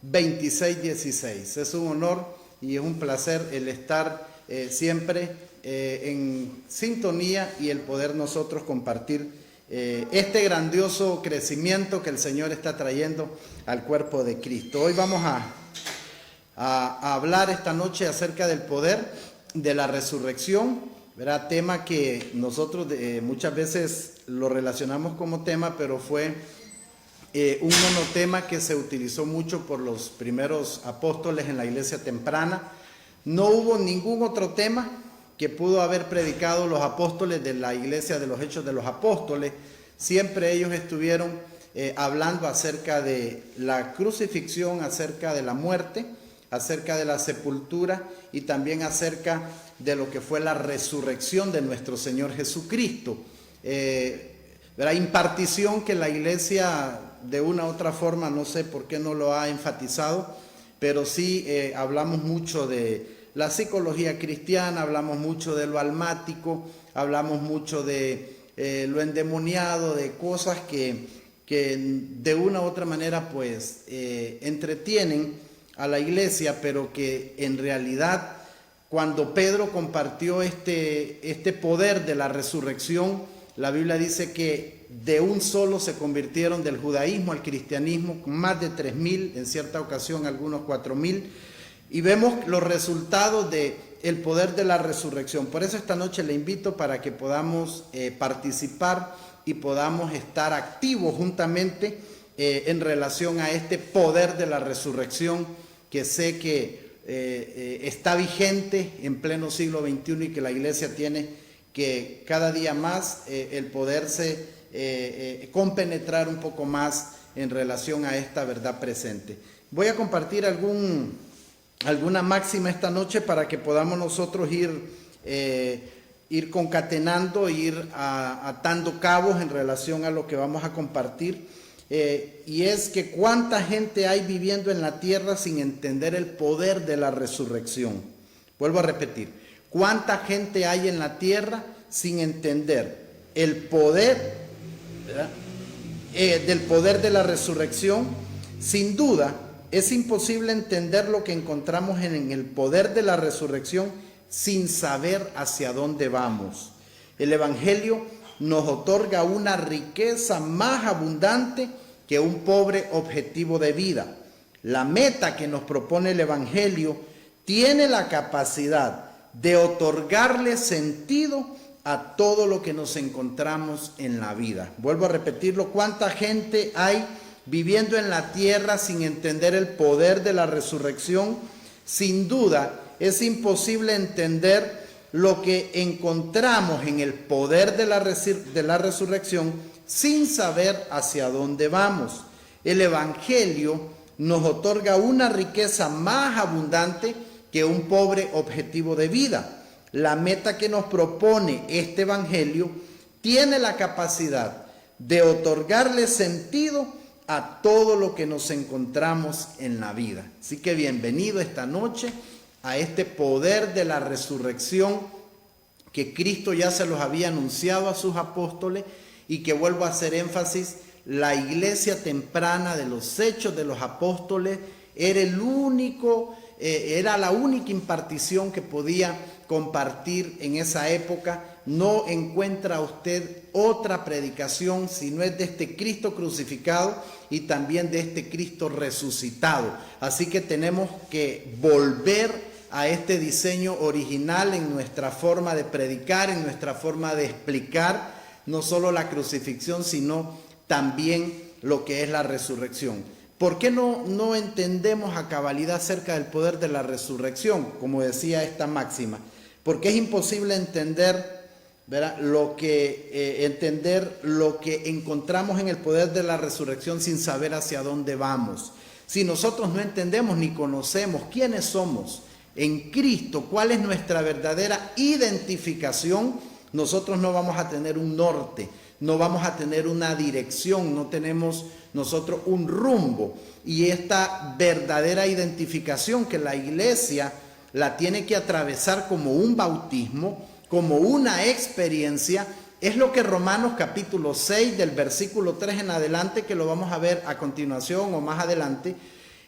2616. Es un honor y es un placer el estar siempre en sintonía y el poder nosotros compartir este grandioso crecimiento que el Señor está trayendo al cuerpo de Cristo. Hoy vamos a hablar esta noche acerca del poder de la resurrección, ¿verdad? Tema que nosotros muchas veces lo relacionamos como tema, pero fue un monotema que se utilizó mucho por los primeros apóstoles en la iglesia temprana. No hubo ningún otro tema que pudo haber predicado los apóstoles de la iglesia de los Hechos de los Apóstoles. Siempre ellos estuvieron hablando acerca de la crucifixión, acerca de la muerte, acerca de la sepultura y también acerca de lo que fue la resurrección de nuestro Señor Jesucristo. La impartición que la iglesia de una u otra forma, no sé por qué no lo ha enfatizado, pero sí hablamos mucho de la psicología cristiana, hablamos mucho de lo almático, hablamos mucho de lo endemoniado, de cosas que de una u otra manera pues entretienen a la iglesia, pero que en realidad cuando Pedro compartió este poder de la resurrección, la Biblia dice que de un solo se convirtieron del judaísmo al cristianismo, más de 3,000, en cierta ocasión algunos 4,000, y vemos los resultados del poder de la resurrección. Por eso esta noche le invito para que podamos participar y podamos estar activos juntamente en relación a este poder de la resurrección que sé que está vigente en pleno siglo XXI y que la iglesia tiene que cada día más el poderse compenetrar un poco más en relación a esta verdad presente. Voy a compartir alguna máxima esta noche para que podamos nosotros ir concatenando, ir atando cabos en relación a lo que vamos a compartir. Y es que cuánta gente hay viviendo en la tierra sin entender el poder de la resurrección. Vuelvo a repetir, cuánta gente hay en la tierra sin entender el poder, ¿verdad? Del poder de la resurrección. Sin duda, es imposible entender lo que encontramos en el poder de la resurrección sin saber hacia dónde vamos. El Evangelio nos otorga una riqueza más abundante que un pobre objetivo de vida. La meta que nos propone el Evangelio tiene la capacidad de otorgarle sentido a todo lo que nos encontramos en la vida. Vuelvo a repetirlo, ¿cuánta gente hay viviendo en la tierra sin entender el poder de la resurrección? Sin duda, es imposible entender lo que encontramos en el poder de la resurrección sin saber hacia dónde vamos. El Evangelio nos otorga una riqueza más abundante que un pobre objetivo de vida. La meta que nos propone este Evangelio tiene la capacidad de otorgarle sentido a todo lo que nos encontramos en la vida. Así que bienvenido esta noche a este poder de la resurrección que Cristo ya se los había anunciado a sus apóstoles y que, vuelvo a hacer énfasis, la iglesia temprana de los Hechos de los Apóstoles era la única impartición que podía compartir en esa época. No encuentra usted otra predicación si no es de este Cristo crucificado y también de este Cristo resucitado. Así que tenemos que volver a este diseño original en nuestra forma de predicar, en nuestra forma de explicar no solo la crucifixión, sino también lo que es la resurrección. ¿Por qué no entendemos a cabalidad acerca del poder de la resurrección? Como decía esta máxima, porque es imposible entender, ¿verdad?, entender lo que encontramos en el poder de la resurrección sin saber hacia dónde vamos. Si nosotros no entendemos ni conocemos quiénes somos en Cristo, cuál es nuestra verdadera identificación, nosotros no vamos a tener un norte, no vamos a tener una dirección, no tenemos nosotros un rumbo. Y esta verdadera identificación que la iglesia la tiene que atravesar como un bautismo, como una experiencia, es lo que Romanos capítulo 6 del versículo 3 en adelante, que lo vamos a ver a continuación o más adelante,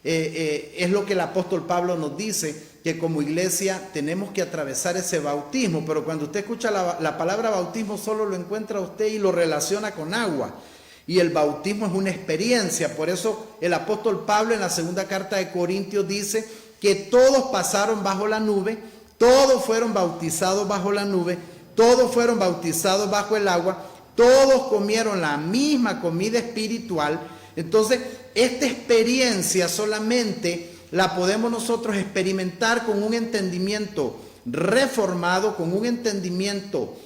es lo que el apóstol Pablo nos dice, que como iglesia tenemos que atravesar ese bautismo. Pero cuando usted escucha la palabra bautismo, solo lo encuentra usted y lo relaciona con agua. Y el bautismo es una experiencia. Por eso el apóstol Pablo en la segunda carta de Corintios dice que todos pasaron bajo la nube, todos fueron bautizados bajo la nube, todos fueron bautizados bajo el agua, todos comieron la misma comida espiritual. Entonces, esta experiencia solamente la podemos nosotros experimentar con un entendimiento reformado, con un entendimiento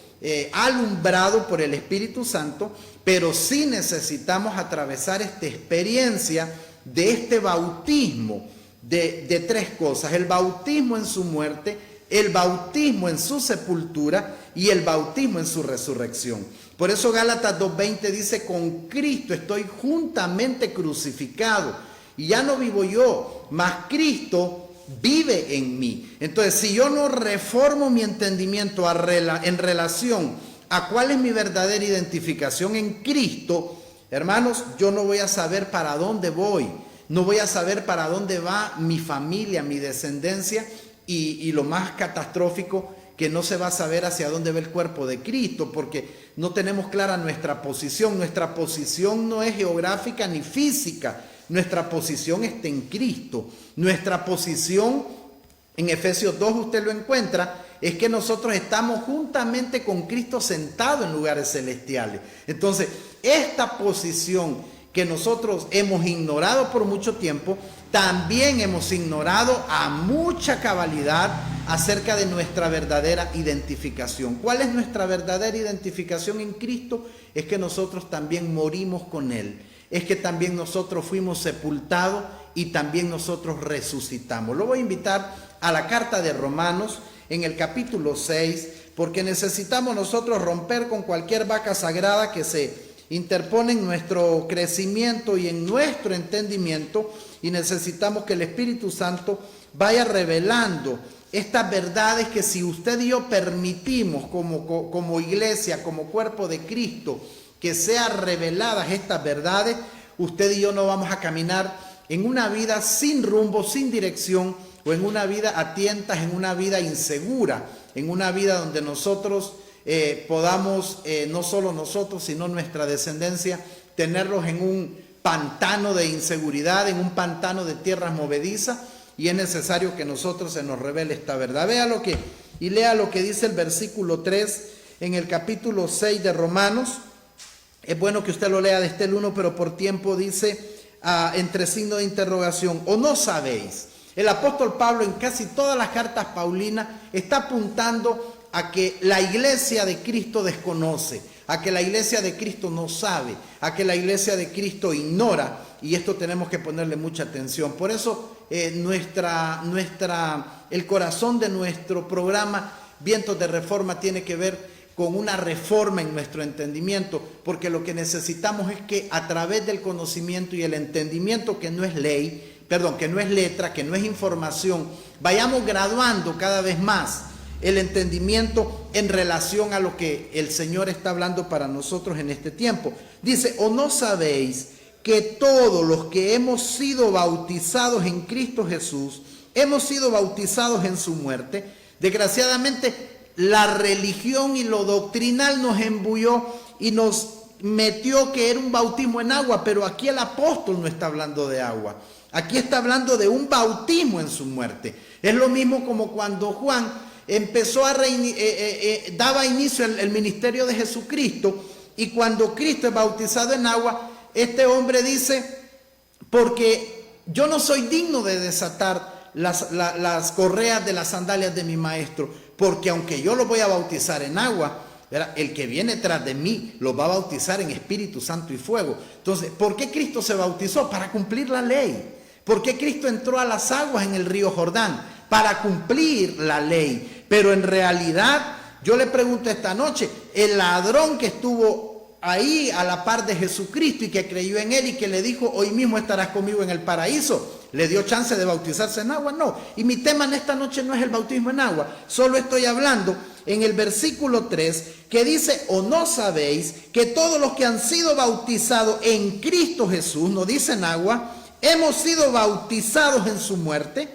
alumbrado por el Espíritu Santo, pero sí necesitamos atravesar esta experiencia de este bautismo de tres cosas: el bautismo en su muerte, el bautismo en su sepultura y el bautismo en su resurrección. Por eso Gálatas 2:20 dice: con Cristo estoy juntamente crucificado, y ya no vivo yo, mas Cristo vive en mí. Entonces, si yo no reformo mi entendimiento en relación a cuál es mi verdadera identificación en Cristo, hermanos, yo no voy a saber para dónde voy, no voy a saber para dónde va mi familia, mi descendencia, y lo más catastrófico, que no se va a saber hacia dónde va el cuerpo de Cristo, porque no tenemos clara nuestra posición. Nuestra posición no es geográfica ni física, nuestra posición está en Cristo. Nuestra posición, en Efesios 2 usted lo encuentra, es que nosotros estamos juntamente con Cristo sentados en lugares celestiales. Entonces, esta posición que nosotros hemos ignorado por mucho tiempo, también hemos ignorado a mucha cabalidad acerca de nuestra verdadera identificación. ¿Cuál es nuestra verdadera identificación en Cristo? Es que nosotros también morimos con Él. Es que también nosotros fuimos sepultados y también nosotros resucitamos. Lo voy a invitar a la carta de Romanos en el capítulo 6, porque necesitamos nosotros romper con cualquier vaca sagrada que se interpone en nuestro crecimiento y en nuestro entendimiento, y necesitamos que el Espíritu Santo vaya revelando estas verdades que, si usted y yo permitimos como iglesia, como cuerpo de Cristo, que sean reveladas estas verdades, usted y yo no vamos a caminar en una vida sin rumbo, sin dirección, o en una vida a tientas, en una vida insegura, en una vida donde nosotros podamos, no solo nosotros, sino nuestra descendencia, tenerlos en un pantano de inseguridad, en un pantano de tierras movedizas. Y es necesario que nosotros se nos revele esta verdad. Vea y lea lo que dice el versículo 3 en el capítulo 6 de Romanos. Es bueno que usted lo lea desde el 1, pero por tiempo dice entre signo de interrogación: ¿o no sabéis? El apóstol Pablo, en casi todas las cartas paulinas, está apuntando a que la iglesia de Cristo desconoce, a que la iglesia de Cristo no sabe, a que la iglesia de Cristo ignora, y esto tenemos que ponerle mucha atención. Por eso el corazón de nuestro programa Vientos de Reforma tiene que ver con una reforma en nuestro entendimiento, porque lo que necesitamos es que a través del conocimiento y el entendimiento, que no es que no es letra, que no es información, vayamos graduando cada vez más el entendimiento en relación a lo que el Señor está hablando para nosotros en este tiempo. Dice: ¿o no sabéis que todos los que hemos sido bautizados en Cristo Jesús, hemos sido bautizados en su muerte? Desgraciadamente, la religión y lo doctrinal nos embulló y nos metió que era un bautismo en agua, pero aquí el apóstol no está hablando de agua. Aquí está hablando de un bautismo en su muerte. Es lo mismo como cuando Juan empezó daba inicio al ministerio de Jesucristo, y cuando Cristo es bautizado en agua, este hombre dice: porque yo no soy digno de desatar las correas de las sandalias de mi maestro, porque aunque yo lo voy a bautizar en agua, ¿verdad?, el que viene tras de mí lo va a bautizar en Espíritu Santo y fuego. Entonces, ¿por qué Cristo se bautizó? Para cumplir la ley. ¿Por qué Cristo entró a las aguas en el río Jordán? Para cumplir la ley. Pero en realidad, yo le pregunto esta noche, el ladrón que estuvo ahí a la par de Jesucristo y que creyó en él y que le dijo: hoy mismo estarás conmigo en el paraíso, ¿le dio chance de bautizarse en agua? No. Y mi tema en esta noche no es el bautismo en agua, solo estoy hablando en el versículo 3, que dice: ¿o no sabéis que todos los que han sido bautizados en Cristo Jesús, no dice en agua, hemos sido bautizados en su muerte,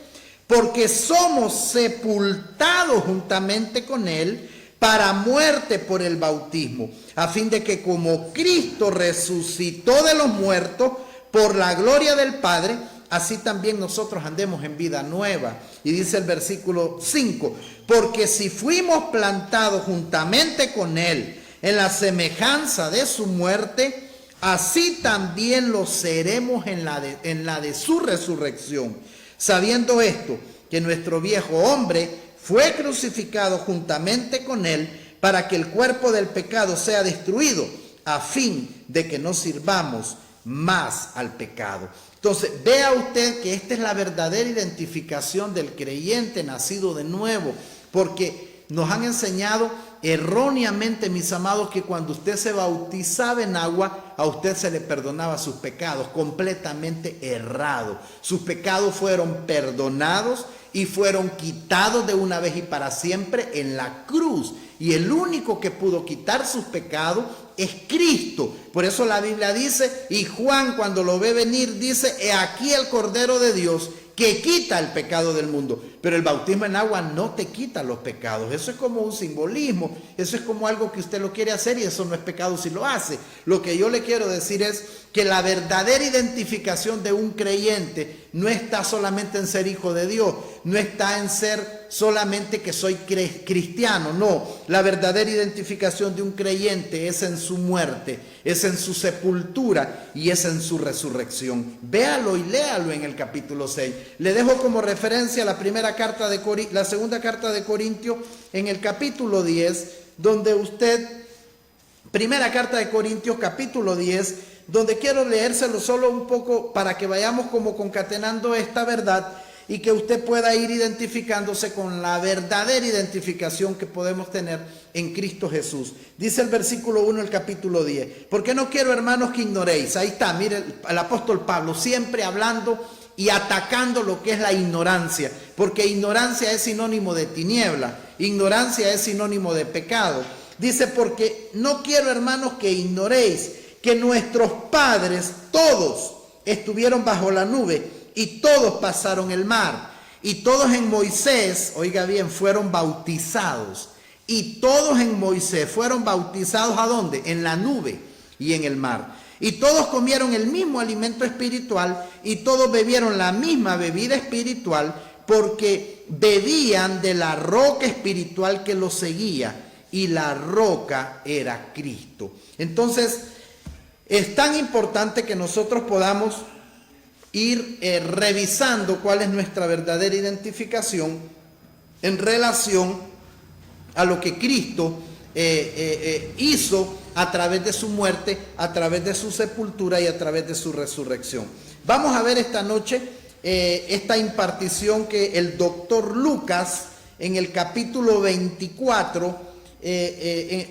porque somos sepultados juntamente con él para muerte por el bautismo, a fin de que como Cristo resucitó de los muertos por la gloria del Padre, así también nosotros andemos en vida nueva. Y dice el versículo 5, porque si fuimos plantados juntamente con él en la semejanza de su muerte, así también lo seremos en la de su resurrección, sabiendo esto, que nuestro viejo hombre fue crucificado juntamente con él para que el cuerpo del pecado sea destruido, a fin de que no sirvamos más al pecado. Entonces, vea usted que esta es la verdadera identificación del creyente nacido de nuevo, porque nos han enseñado erróneamente, mis amados, que cuando usted se bautizaba en agua, a usted se le perdonaba sus pecados. Completamente errado. Sus pecados fueron perdonados y fueron quitados de una vez y para siempre en la cruz. Y el único que pudo quitar sus pecados es Cristo. Por eso la Biblia dice, y Juan cuando lo ve venir dice, he aquí el Cordero de Dios que quita el pecado del mundo. Pero el bautismo en agua no te quita los pecados. Eso es como un simbolismo. Eso es como algo que usted lo quiere hacer y eso no es pecado si lo hace. Lo que yo le quiero decir es que la verdadera identificación de un creyente no está solamente en ser hijo de Dios. No está en ser solamente que soy cristiano. No, la verdadera identificación de un creyente es en su muerte, es en su sepultura y es en su resurrección. Véalo y léalo en el capítulo 6. Le dejo como referencia la segunda carta de Corintios en el capítulo 10, donde primera carta de Corintios capítulo 10, donde quiero leérselo solo un poco para que vayamos como concatenando esta verdad y que usted pueda ir identificándose con la verdadera identificación que podemos tener en Cristo Jesús. Dice el versículo 1 del capítulo 10, porque no quiero, hermanos, que ignoréis. Ahí está, mire el apóstol Pablo siempre hablando y atacando lo que es la ignorancia, porque ignorancia es sinónimo de tiniebla, ignorancia es sinónimo de pecado. Dice, porque no quiero, hermanos, que ignoréis que nuestros padres todos estuvieron bajo la nube y todos pasaron el mar y todos en Moisés, oiga bien, fueron bautizados, y todos en Moisés fueron bautizados ¿a dónde? En la nube y en el mar. Y todos comieron el mismo alimento espiritual y todos bebieron la misma bebida espiritual, porque bebían de la roca espiritual que los seguía, y la roca era Cristo. Entonces, es tan importante que nosotros podamos ir revisando cuál es nuestra verdadera identificación en relación a lo que Cristo hizo a través de su muerte, a través de su sepultura y a través de su resurrección. Vamos a ver esta noche esta impartición que el doctor Lucas en el capítulo 24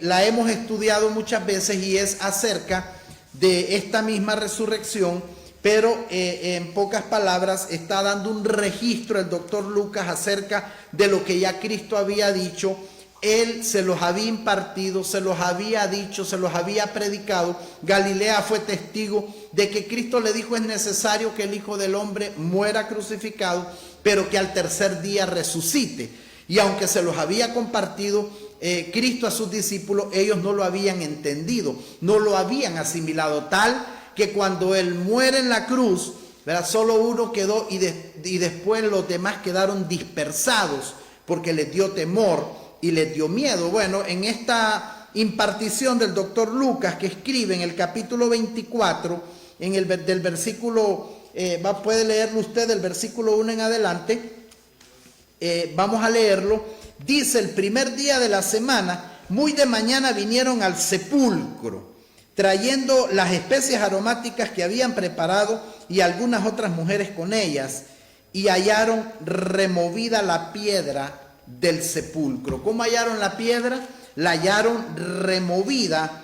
la hemos estudiado muchas veces, y es acerca de esta misma resurrección, pero en pocas palabras está dando un registro el doctor Lucas acerca de lo que ya Cristo había dicho. Él se los había impartido, se los había dicho, se los había predicado. Galilea fue testigo de que Cristo le dijo: es necesario que el Hijo del Hombre muera crucificado, pero que al tercer día resucite. Y aunque se los había compartido Cristo a sus discípulos, ellos no lo habían entendido, no lo habían asimilado, tal que cuando Él muere en la cruz, ¿verdad?, solo uno quedó y después los demás quedaron dispersados porque les dio temor y les dio miedo. Bueno, en esta impartición del doctor Lucas, que escribe en el capítulo 24, del versículo, puede leerlo usted del versículo 1 en adelante, vamos a leerlo. Dice: el primer día de la semana, muy de mañana vinieron al sepulcro, trayendo las especias aromáticas que habían preparado y algunas otras mujeres con ellas, y hallaron removida la piedra del sepulcro. ¿Cómo hallaron la piedra? La hallaron removida,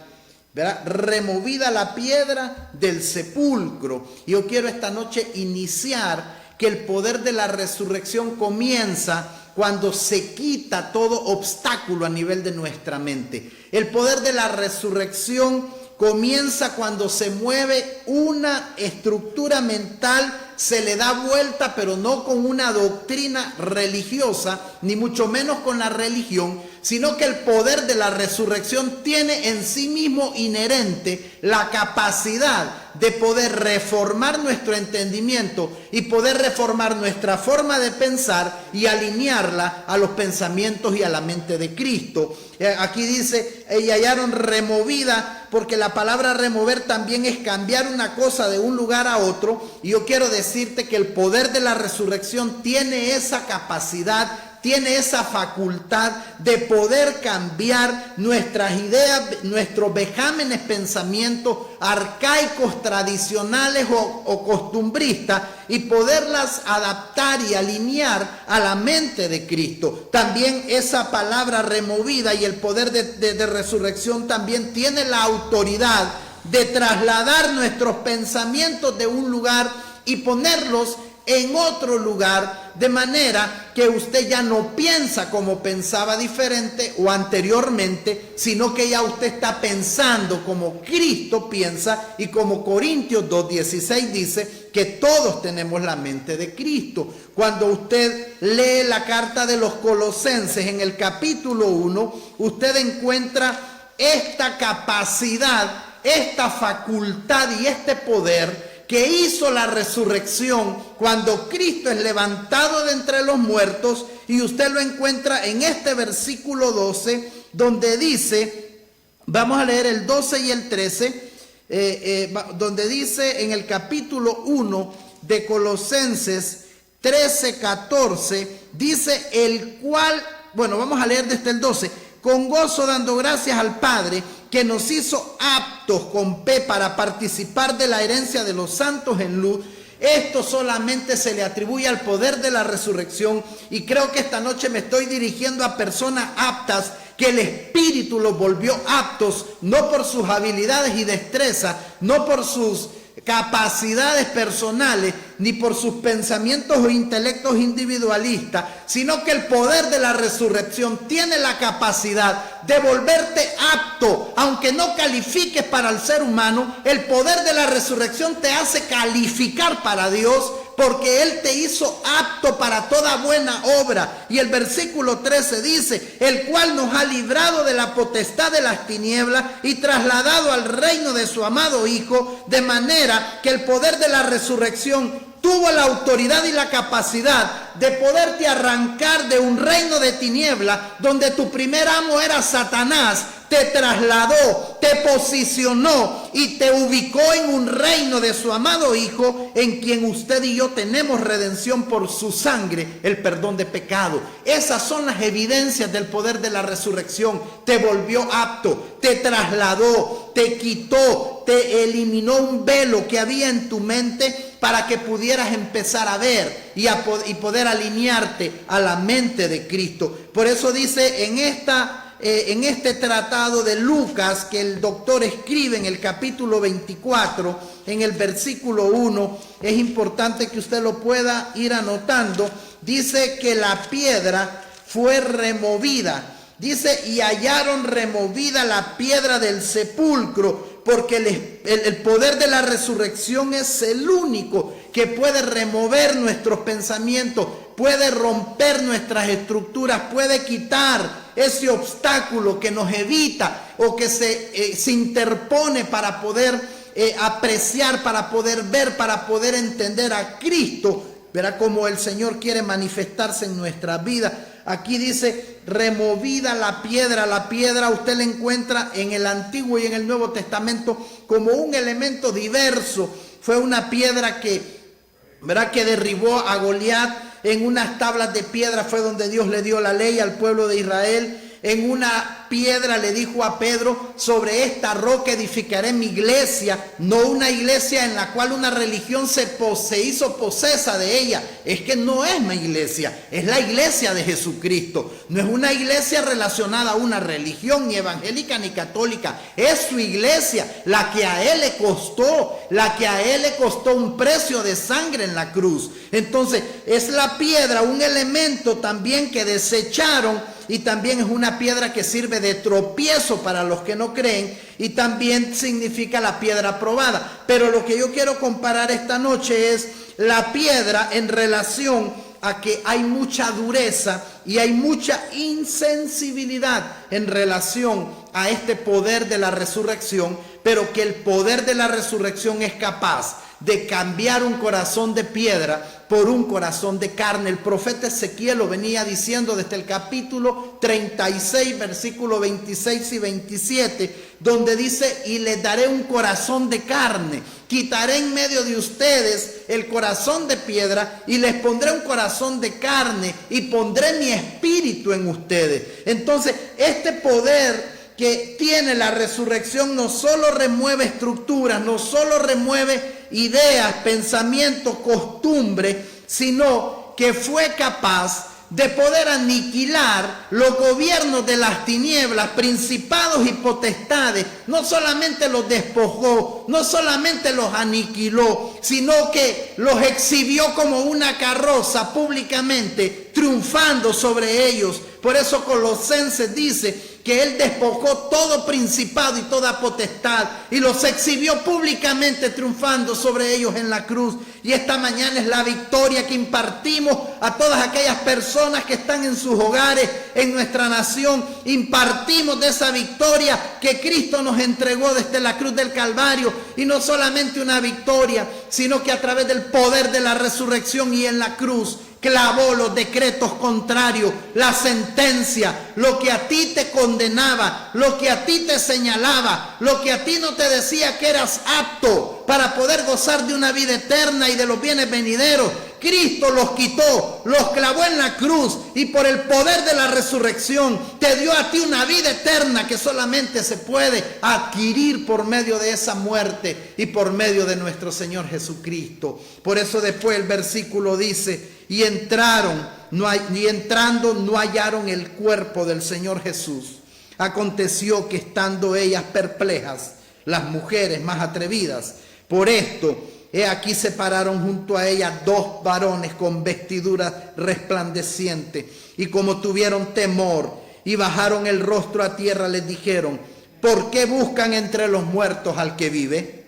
¿verdad? Removida la piedra del sepulcro. Y yo quiero esta noche iniciar que el poder de la resurrección comienza cuando se quita todo obstáculo a nivel de nuestra mente. El poder de la resurrección comienza cuando se mueve una estructura mental, se le da vuelta, pero no con una doctrina religiosa, ni mucho menos con la religión, sino que el poder de la resurrección tiene en sí mismo inherente la capacidad de poder reformar nuestro entendimiento y poder reformar nuestra forma de pensar y alinearla a los pensamientos y a la mente de Cristo. Aquí dice, y hallaron removida, porque la palabra remover también es cambiar una cosa de un lugar a otro, y yo quiero decirte que el poder de la resurrección tiene esa capacidad, tiene esa facultad de poder cambiar nuestras ideas, nuestros vejámenes pensamientos arcaicos, tradicionales o costumbristas, y poderlas adaptar y alinear a la mente de Cristo. También esa palabra removida y el poder de resurrección también tiene la autoridad de trasladar nuestros pensamientos de un lugar y ponerlos en otro lugar, de manera que usted ya no piensa como pensaba diferente o anteriormente, sino que ya usted está pensando como Cristo piensa, y como Corintios 2:16 dice que todos tenemos la mente de Cristo. Cuando usted lee la carta de los Colosenses en el capítulo 1, usted encuentra esta capacidad, esta facultad y este poder que hizo la resurrección cuando Cristo es levantado de entre los muertos, y usted lo encuentra en este versículo 12, donde dice, vamos a leer el 12 y el 13, donde dice en el capítulo 1 de Colosenses 13:14, dice el cual, bueno, vamos a leer desde el 12, con gozo dando gracias al Padre, que nos hizo aptos con P para participar de la herencia de los santos en luz. Esto solamente se le atribuye al poder de la resurrección, y creo que esta noche me estoy dirigiendo a personas aptas, que el Espíritu los volvió aptos, no por sus habilidades y destrezas, no por sus capacidades personales, ni por sus pensamientos o intelectos individualistas, sino que el poder de la resurrección tiene la capacidad de volverte apto, aunque no califiques para el ser humano. El poder de la resurrección te hace calificar para Dios, porque Él te hizo apto para toda buena obra. Y el versículo 13 dice, el cual nos ha librado de la potestad de las tinieblas y trasladado al reino de su amado Hijo, de manera que el poder de la resurrección tuvo la autoridad y la capacidad de poderte arrancar de un reino de tinieblas, donde tu primer amo era Satanás. Te trasladó, te posicionó y te ubicó en un reino de su amado Hijo, en quien usted y yo tenemos redención por su sangre, el perdón de pecado. Esas son las evidencias del poder de la resurrección. Te volvió apto, te trasladó, te quitó, te eliminó un velo que había en tu mente para que pudieras empezar a ver y poder alinearte a la mente de Cristo. Por eso dice en este tratado de Lucas, que el doctor escribe en el capítulo 24, en el versículo 1, es importante que usted lo pueda ir anotando. Dice que la piedra fue removida. Dice, y hallaron removida la piedra del sepulcro, porque el poder de la resurrección es el único que puede remover nuestros pensamientos, puede romper nuestras estructuras, puede quitar ese obstáculo que nos evita o que se interpone para poder apreciar, para poder ver, para poder entender a Cristo. Verá cómo el Señor quiere manifestarse en nuestra vida. Aquí dice, removida la piedra usted la encuentra en el Antiguo y en el Nuevo Testamento como un elemento diverso. Fue una piedra que derribó a Goliat. En unas tablas de piedra fue donde Dios le dio la ley al pueblo de Israel. En una piedra le dijo a Pedro, sobre esta roca edificaré mi iglesia. No una iglesia en la cual una religión se hizo posesa de ella. Es que no es mi iglesia, es la iglesia de Jesucristo. No es una iglesia relacionada a una religión, ni evangélica ni católica. Es su iglesia, la que a él le costó un precio de sangre en la cruz. Entonces es la piedra, un elemento también que desecharon, y también es una piedra que sirve fuente de tropiezo para los que no creen, y también significa la piedra probada. Pero lo que yo quiero comparar esta noche es la piedra en relación a que hay mucha dureza y hay mucha insensibilidad en relación a este poder de la resurrección, pero que el poder de la resurrección es capaz de cambiar un corazón de piedra por un corazón de carne. El profeta Ezequiel lo venía diciendo desde el capítulo 36, versículos 26 y 27, donde dice: y les daré un corazón de carne, quitaré en medio de ustedes el corazón de piedra y les pondré un corazón de carne y pondré mi espíritu en ustedes. Entonces, este poder que tiene la resurrección no solo remueve estructuras, no solo remueve ideas, pensamientos, costumbres, sino que fue capaz de poder aniquilar los gobiernos de las tinieblas, principados y potestades. No solamente los despojó, no solamente los aniquiló, sino que los exhibió como una carroza públicamente, triunfando sobre ellos. Por eso Colosenses dice que Él despojó todo principado y toda potestad y los exhibió públicamente, triunfando sobre ellos en la cruz. Y esta mañana es la victoria que impartimos a todas aquellas personas que están en sus hogares, en nuestra nación. Impartimos de esa victoria que Cristo nos entregó desde la cruz del Calvario. Y no solamente una victoria, sino que a través del poder de la resurrección y en la cruz clavó los decretos contrarios, la sentencia, lo que a ti te condenaba, lo que a ti te señalaba, lo que a ti no te decía que eras apto para poder gozar de una vida eterna y de los bienes venideros. Cristo los quitó, los clavó en la cruz y por el poder de la resurrección te dio a ti una vida eterna que solamente se puede adquirir por medio de esa muerte y por medio de nuestro Señor Jesucristo. Por eso después el versículo dice: y entrando no hallaron el cuerpo del Señor Jesús. Aconteció que estando ellas perplejas, las mujeres más atrevidas, por esto, he aquí se pararon junto a ellas dos varones con vestiduras resplandecientes, y como tuvieron temor y bajaron el rostro a tierra, les dijeron: ¿por qué buscan entre los muertos al que vive?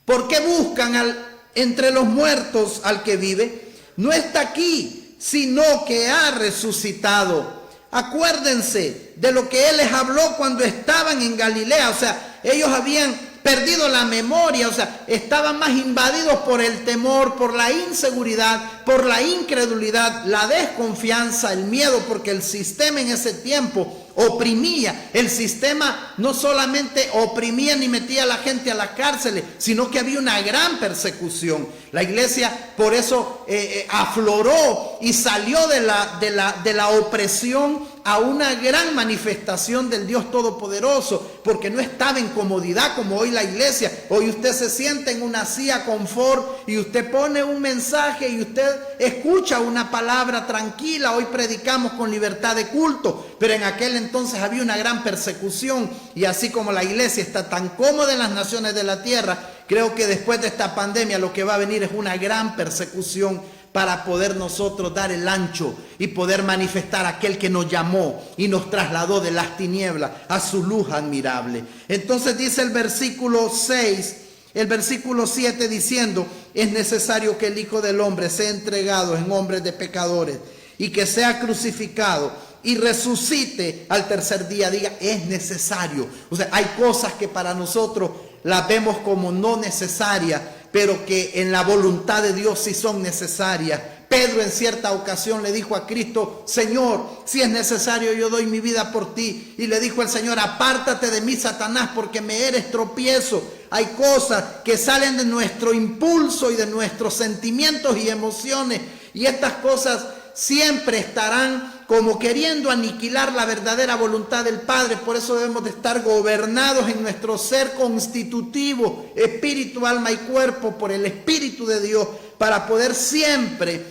¿Por qué buscan entre los muertos al que vive? No está aquí, sino que ha resucitado. Acuérdense de lo que Él les habló cuando estaban en Galilea. O sea, ellos habían perdido la memoria, o sea, estaban más invadidos por el temor, por la inseguridad, por la incredulidad, la desconfianza, el miedo, porque el sistema en ese tiempo oprimía. El sistema no solamente oprimía ni metía a la gente a las cárceles, sino que había una gran persecución. La iglesia por eso afloró y salió de la opresión a una gran manifestación del Dios Todopoderoso, porque no estaba en comodidad como hoy la iglesia. Hoy usted se sienta en una silla confort y usted pone un mensaje y usted escucha una palabra tranquila. Hoy predicamos con libertad de culto, pero en aquel entonces había una gran persecución, y así como la iglesia está tan cómoda en las naciones de la tierra, creo que después de esta pandemia lo que va a venir es una gran persecución para poder nosotros dar el ancho y poder manifestar a aquel que nos llamó y nos trasladó de las tinieblas a su luz admirable. Entonces dice el versículo 6, el versículo 7 diciendo: es necesario que el Hijo del Hombre sea entregado en hombres de pecadores y que sea crucificado y resucite al tercer día. Diga, es necesario. O sea, hay cosas que para nosotros las vemos como no necesarias, pero que en la voluntad de Dios sí son necesarias. Pedro en cierta ocasión le dijo a Cristo: Señor, si es necesario yo doy mi vida por ti. Y le dijo el Señor: apártate de mí, Satanás, porque me eres tropiezo. Hay cosas que salen de nuestro impulso y de nuestros sentimientos y emociones, y estas cosas siempre estarán como queriendo aniquilar la verdadera voluntad del Padre. Por eso debemos de estar gobernados en nuestro ser constitutivo, espíritu, alma y cuerpo, por el Espíritu de Dios, para poder siempre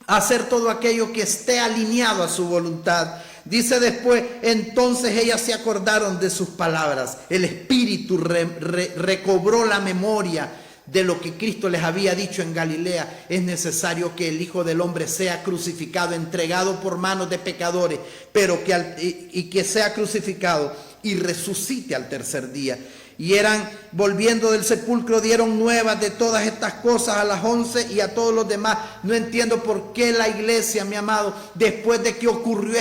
hacer todo aquello que esté alineado a su voluntad. Dice después: entonces ellas se acordaron de sus palabras. El Espíritu recobró la memoria de lo que Cristo les había dicho en Galilea. Es necesario que el Hijo del Hombre sea crucificado, entregado por manos de pecadores, pero que sea crucificado y resucite al tercer día. Y volviendo del sepulcro, dieron nuevas de todas estas cosas a las 11 y a todos los demás. No entiendo por qué la iglesia, mi amado, después de que ocurrió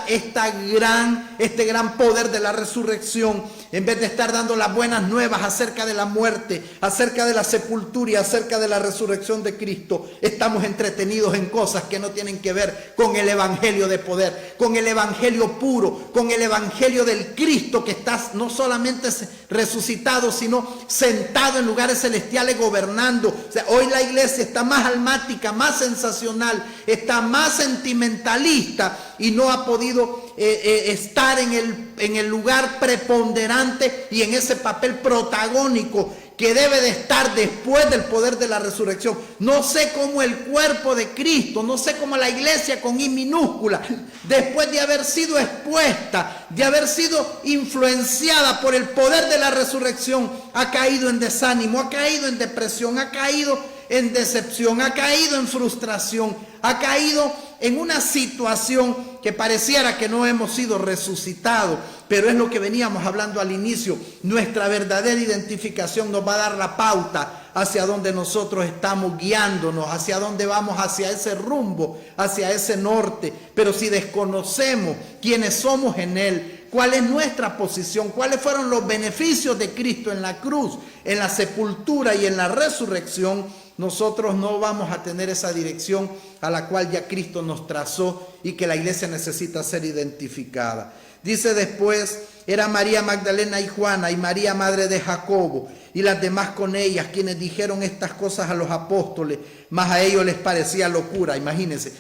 este gran poder de la resurrección, en vez de estar dando las buenas nuevas acerca de la muerte, acerca de la sepultura y acerca de la resurrección de Cristo, estamos entretenidos en cosas que no tienen que ver con el evangelio de poder, con el evangelio puro, con el evangelio del Cristo que está no solamente resucitado, sino sentado en lugares celestiales gobernando. O sea, hoy la iglesia está más almática, más sensacional, está más sentimentalista y no ha podido estar en el lugar preponderante y en ese papel protagónico que debe de estar después del poder de la resurrección. No sé cómo el cuerpo de Cristo, no sé cómo la iglesia con I minúscula, después de haber sido expuesta, de haber sido influenciada por el poder de la resurrección, ha caído en desánimo, ha caído en depresión, ha caído en decepción, ha caído en frustración, ha caído en una situación que pareciera que no hemos sido resucitados. Pero es lo que veníamos hablando al inicio. Nuestra verdadera identificación nos va a dar la pauta hacia donde nosotros estamos guiándonos, hacia dónde vamos, hacia ese rumbo, hacia ese norte. Pero si desconocemos quiénes somos en Él, cuál es nuestra posición, cuáles fueron los beneficios de Cristo en la cruz, en la sepultura y en la resurrección, nosotros no vamos a tener esa dirección a la cual ya Cristo nos trazó y que la iglesia necesita ser identificada. Dice después, era María Magdalena y Juana y María madre de Jacobo y las demás con ellas, quienes dijeron estas cosas a los apóstoles, mas a ellos les parecía locura. Imagínense,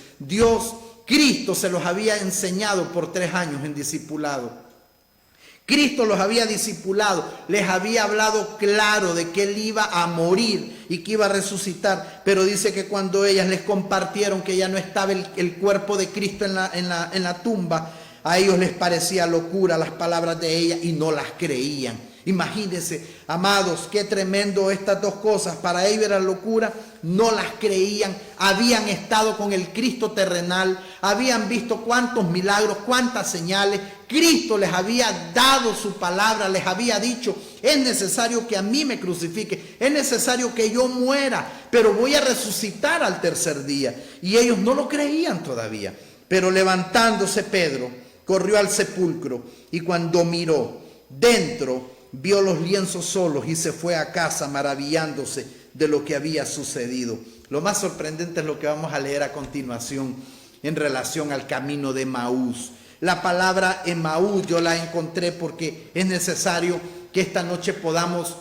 Cristo se los había enseñado por 3 años en discipulado. Cristo los había discipulado, les había hablado claro de que Él iba a morir y que iba a resucitar, pero dice que cuando ellas les compartieron que ya no estaba el cuerpo de Cristo en la tumba, a ellos les parecía locura las palabras de ella y no las creían. Imagínense, amados, qué tremendo estas dos cosas. Para ellos era locura, no las creían. Habían estado con el Cristo terrenal, habían visto cuántos milagros, cuántas señales. Cristo les había dado su palabra, les había dicho: es necesario que a mí me crucifique, es necesario que yo muera, pero voy a resucitar al tercer día. Y ellos no lo creían todavía. Pero levantándose Pedro, corrió al sepulcro y cuando miró dentro, vio los lienzos solos y se fue a casa maravillándose de lo que había sucedido. Lo más sorprendente es lo que vamos a leer a continuación en relación al camino de Emaús. La palabra Emaús yo la encontré porque es necesario que esta noche podamos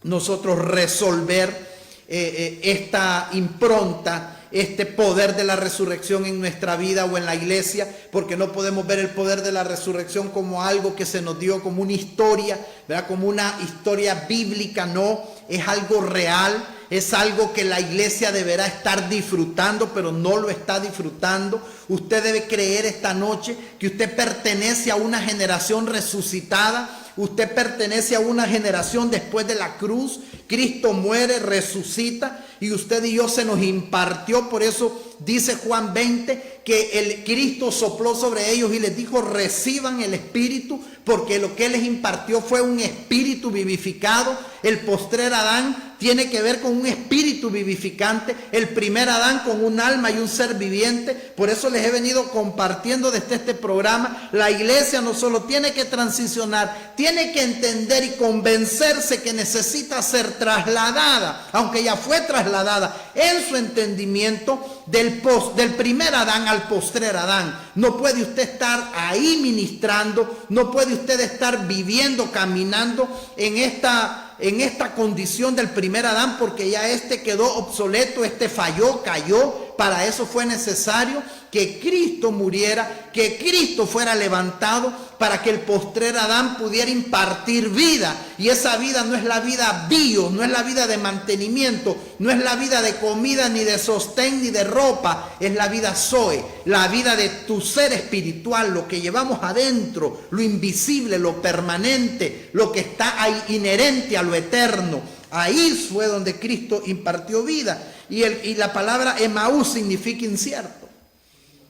nosotros resolver esta impronta, este poder de la resurrección en nuestra vida o en la iglesia, porque no podemos ver el poder de la resurrección como algo que se nos dio como una historia, ¿verdad? Como una historia bíblica. No, es algo real, es algo que la iglesia deberá estar disfrutando, pero no lo está disfrutando. Usted debe creer esta noche que usted pertenece a una generación resucitada. Usted pertenece a una generación después de la cruz. Cristo muere, resucita y usted y yo se nos impartió. Por eso dice Juan 20 que el Cristo sopló sobre ellos y les dijo: reciban el Espíritu, porque lo que Él les impartió fue un espíritu vivificado. El postrer Adán tiene que ver con un espíritu vivificante, el primer Adán con un alma y un ser viviente. Por eso les he venido compartiendo desde este programa: la iglesia no solo tiene que transicionar, tiene que entender y convencerse que necesita ser trasladada, aunque ya fue trasladada en su entendimiento del primer Adán al postrer Adán. No puede usted estar ahí ministrando, no puede usted estar viviendo, caminando en esta condición del primer Adán, porque ya este quedó obsoleto, este falló, cayó. Para eso fue necesario que Cristo muriera, que Cristo fuera levantado, para que el postrer Adán pudiera impartir vida. Y esa vida no es la vida bio, no es la vida de mantenimiento, no es la vida de comida, ni de sostén, ni de ropa. Es la vida Zoe, la vida de tu ser espiritual, lo que llevamos adentro, lo invisible, lo permanente, lo que está ahí inherente a lo eterno. Ahí fue donde Cristo impartió vida. Y la palabra Emaús significa incierto.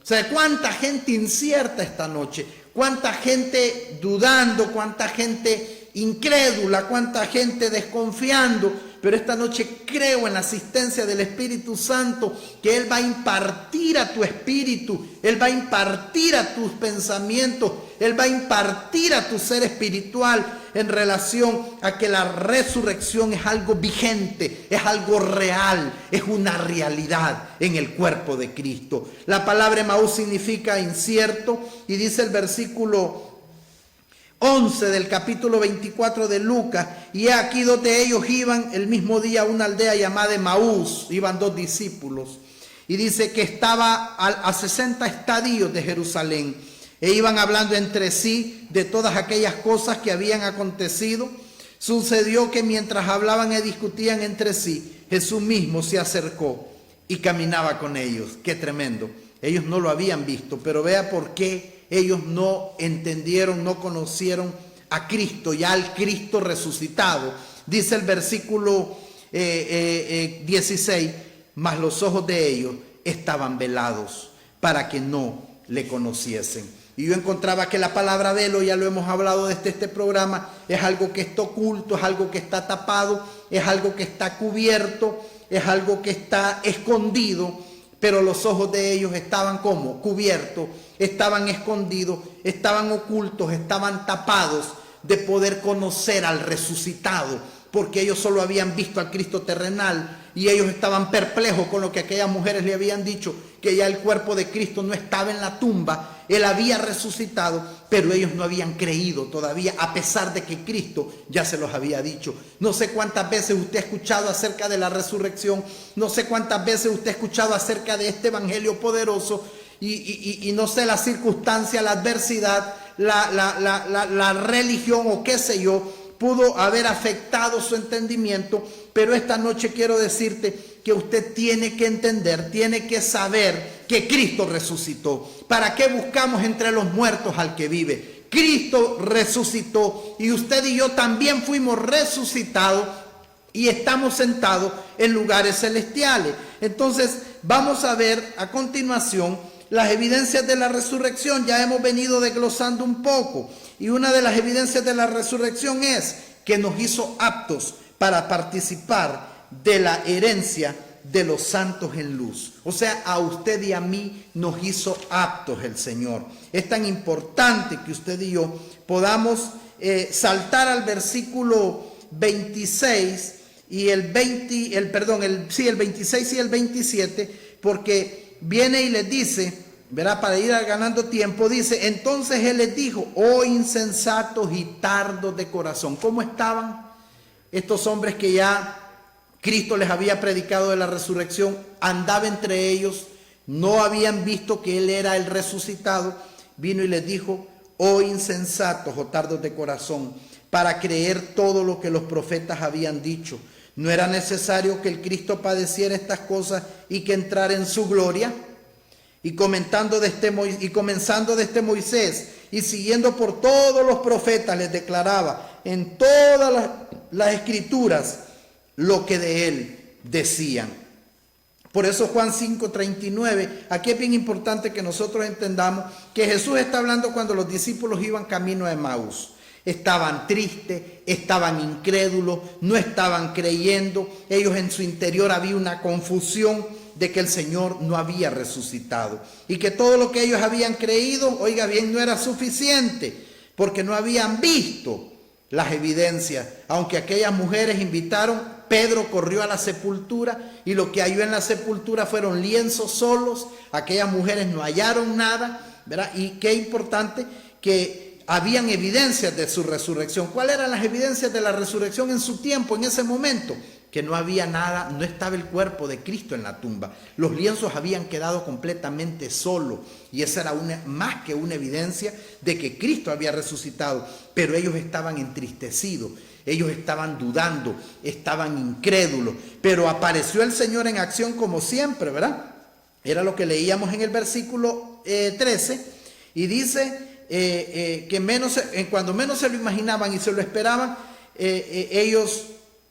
O sea, cuánta gente incierta esta noche, cuánta gente dudando, cuánta gente incrédula, cuánta gente desconfiando. Pero esta noche creo en la asistencia del Espíritu Santo, que Él va a impartir a tu espíritu, Él va a impartir a tus pensamientos, Él va a impartir a tu ser espiritual en relación a que la resurrección es algo vigente, es algo real, es una realidad en el cuerpo de Cristo. La palabra Emaús significa incierto, y dice el versículo 11 del capítulo 24 de Lucas: y aquí dos de ellos iban el mismo día a una aldea llamada Emaús, iban dos discípulos, y dice que estaba a 60 estadios de Jerusalén, e iban hablando entre sí de todas aquellas cosas que habían acontecido. Sucedió que mientras hablaban y discutían entre sí, Jesús mismo se acercó y caminaba con ellos. Qué tremendo. Ellos no lo habían visto, pero vea por qué ellos no entendieron, no conocieron a Cristo, ya al Cristo resucitado. Dice el versículo 16: mas los ojos de ellos estaban velados para que no le conociesen. Y yo encontraba que la palabra velo, ya lo hemos hablado desde este programa, es algo que está oculto, es algo que está tapado, es algo que está cubierto, es algo que está escondido. Pero los ojos de ellos estaban como cubiertos, estaban escondidos, estaban ocultos, estaban tapados de poder conocer al resucitado, porque ellos solo habían visto al Cristo terrenal, y ellos estaban perplejos con lo que aquellas mujeres le habían dicho, que ya el cuerpo de Cristo no estaba en la tumba, Él había resucitado, pero ellos no habían creído todavía, a pesar de que Cristo ya se los había dicho. No sé cuántas veces usted ha escuchado acerca de la resurrección, no sé cuántas veces usted ha escuchado acerca de este evangelio poderoso, y no sé la circunstancia, la adversidad, la religión o qué sé yo, pudo haber afectado su entendimiento. Pero esta noche quiero decirte que usted tiene que entender, tiene que saber que Cristo resucitó. ¿Para qué buscamos entre los muertos al que vive? Cristo resucitó, y usted y yo también fuimos resucitados y estamos sentados en lugares celestiales. Entonces vamos a ver a continuación las evidencias de la resurrección. Ya hemos venido desglosando un poco, y una de las evidencias de la resurrección es que nos hizo aptos para participar de la herencia de los santos en luz. O sea, a usted y a mí nos hizo aptos el Señor. Es tan importante que usted y yo podamos saltar al versículo 26 y el 26 y el 27, porque viene y les dice, verá, para ir ganando tiempo, dice: entonces Él les dijo: oh insensatos y tardos de corazón. ¿Cómo estaban estos hombres que ya Cristo les había predicado de la resurrección? Andaba entre ellos, no habían visto que Él era el resucitado. Vino y les dijo: oh insensatos o tardos de corazón, para creer todo lo que los profetas habían dicho. ¿No era necesario que el Cristo padeciera estas cosas y que entrara en su gloria? Y comenzando desde Moisés y siguiendo por todos los profetas, les declaraba en todas las escrituras lo que de él decían. Por eso Juan 5:39, aquí es bien importante que nosotros entendamos que Jesús está hablando cuando los discípulos iban camino a Emaús. Estaban tristes, estaban incrédulos, no estaban creyendo. Ellos en su interior había una confusión de que el Señor no había resucitado, y que todo lo que ellos habían creído, oiga bien, no era suficiente, porque no habían visto las evidencias. Aunque aquellas mujeres invitaron, Pedro corrió a la sepultura, y lo que halló en la sepultura fueron lienzos solos. Aquellas mujeres no hallaron nada, ¿verdad? Y qué importante que habían evidencias de su resurrección. ¿Cuáles eran las evidencias de la resurrección en su tiempo, en ese momento? Que no había nada, no estaba el cuerpo de Cristo en la tumba. Los lienzos habían quedado completamente solos, y esa era más que una evidencia de que Cristo había resucitado. Pero ellos estaban entristecidos, ellos estaban dudando, estaban incrédulos. Pero apareció el Señor en acción como siempre, ¿verdad? Era lo que leíamos en el versículo 13, y dice que cuando menos se lo imaginaban y se lo esperaban, ellos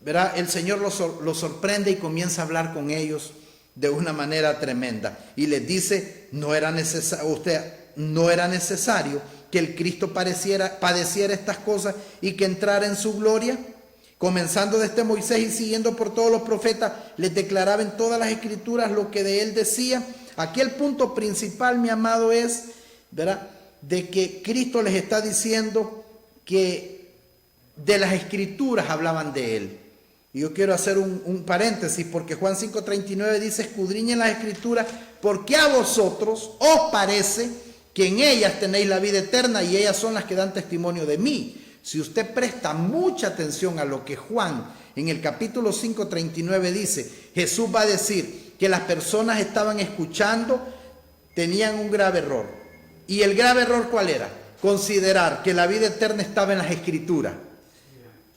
¿verdad? El Señor los sorprende y comienza a hablar con ellos de una manera tremenda. Y les dice, no era necesario que el Cristo padeciera estas cosas y que entrara en su gloria. Comenzando desde Moisés y siguiendo por todos los profetas, les declaraba en todas las escrituras lo que de él decía. Aquí el punto principal, mi amado, es, ¿verdad?, de que Cristo les está diciendo que de las escrituras hablaban de él. Y yo quiero hacer un paréntesis, porque Juan 5:39 dice, escudriñen las escrituras, porque a vosotros os parece que en ellas tenéis la vida eterna y ellas son las que dan testimonio de mí. Si usted presta mucha atención a lo que Juan en el capítulo 5:39 dice, Jesús va a decir que las personas estaban escuchando, tenían un grave error. ¿Y el grave error cuál era? Considerar que la vida eterna estaba en las escrituras.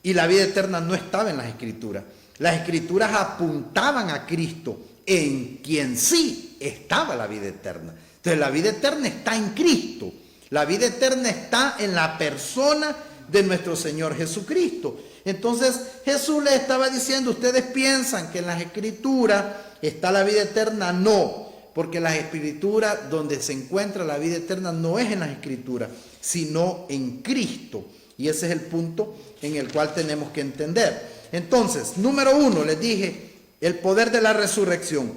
Y la vida eterna no estaba en las escrituras. Las escrituras apuntaban a Cristo, en quien sí estaba la vida eterna. Entonces la vida eterna está en Cristo. La vida eterna está en la persona de nuestro Señor Jesucristo. Entonces Jesús les estaba diciendo, ustedes piensan que en las escrituras está la vida eterna. No, porque las escrituras donde se encuentra la vida eterna no es en las escrituras, sino en Cristo. Y ese es el punto en el cual tenemos que entender. Entonces, número 1, les dije, el poder de la resurrección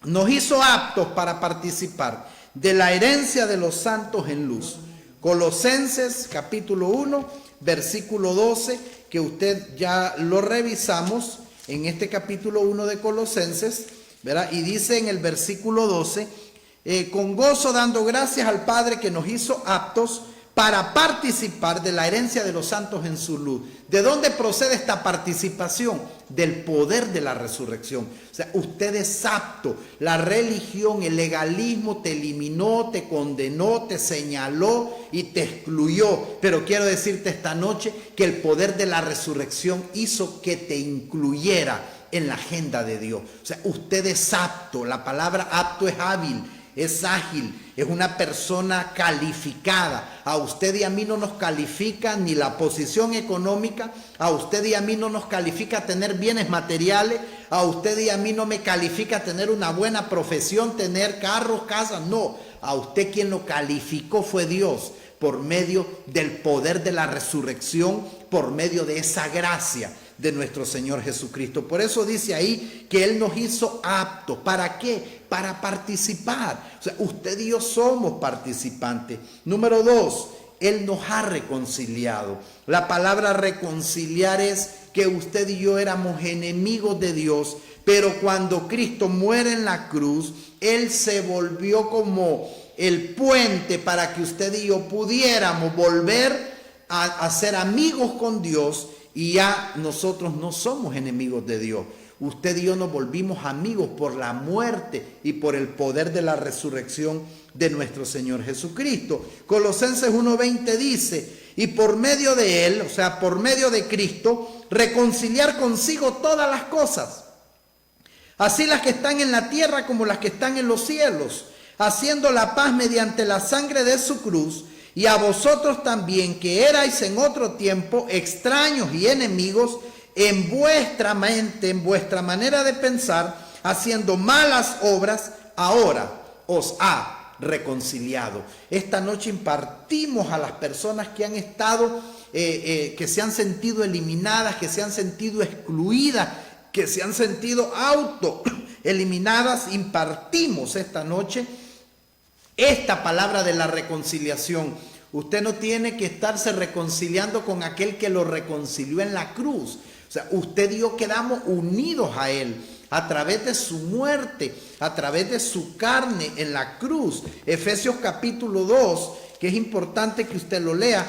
nos hizo aptos para participar de la herencia de los santos en luz. Colosenses capítulo 1, versículo 12, que usted ya lo revisamos en este capítulo 1 de Colosenses, ¿verdad? Y dice en el versículo 12, con gozo dando gracias al Padre que nos hizo aptos para participar de la herencia de los santos en su luz. ¿De dónde procede esta participación? Del poder de la resurrección. O sea, usted es apto. La religión, el legalismo te eliminó, te condenó, te señaló y te excluyó. Pero quiero decirte esta noche que el poder de la resurrección hizo que te incluyera en la agenda de Dios. O sea, usted es apto. La palabra apto es hábil, es ágil, es una persona calificada. A usted y a mí no nos califica ni la posición económica, a usted y a mí no nos califica tener bienes materiales, a usted y a mí no me califica tener una buena profesión, tener carros, casas, no. A usted quien lo calificó fue Dios, por medio del poder de la resurrección, por medio de esa gracia de nuestro Señor Jesucristo. Por eso dice ahí que Él nos hizo aptos. ¿Para qué? Para participar. O sea, usted y yo somos participantes. Número 2, Él nos ha reconciliado. La palabra reconciliar es que usted y yo éramos enemigos de Dios, pero cuando Cristo muere en la cruz, Él se volvió como el puente para que usted y yo pudiéramos volver a ser amigos con Dios. Y ya nosotros no somos enemigos de Dios. Usted y yo nos volvimos amigos por la muerte y por el poder de la resurrección de nuestro Señor Jesucristo. Colosenses 1:20 dice, y por medio de Él, o sea, por medio de Cristo, reconciliar consigo todas las cosas, así las que están en la tierra como las que están en los cielos, haciendo la paz mediante la sangre de su cruz. Y a vosotros también, que erais en otro tiempo extraños y enemigos en vuestra mente, en vuestra manera de pensar, haciendo malas obras, ahora os ha reconciliado. Esta noche impartimos a las personas que han estado, que se han sentido eliminadas, que se han sentido excluidas, que se han sentido eliminadas, impartimos esta noche esta palabra de la reconciliación. Usted no tiene que estarse reconciliando con aquel que lo reconcilió en la cruz. O sea, usted y yo quedamos unidos a Él a través de su muerte, a través de su carne en la cruz. Efesios capítulo 2, que es importante que usted lo lea,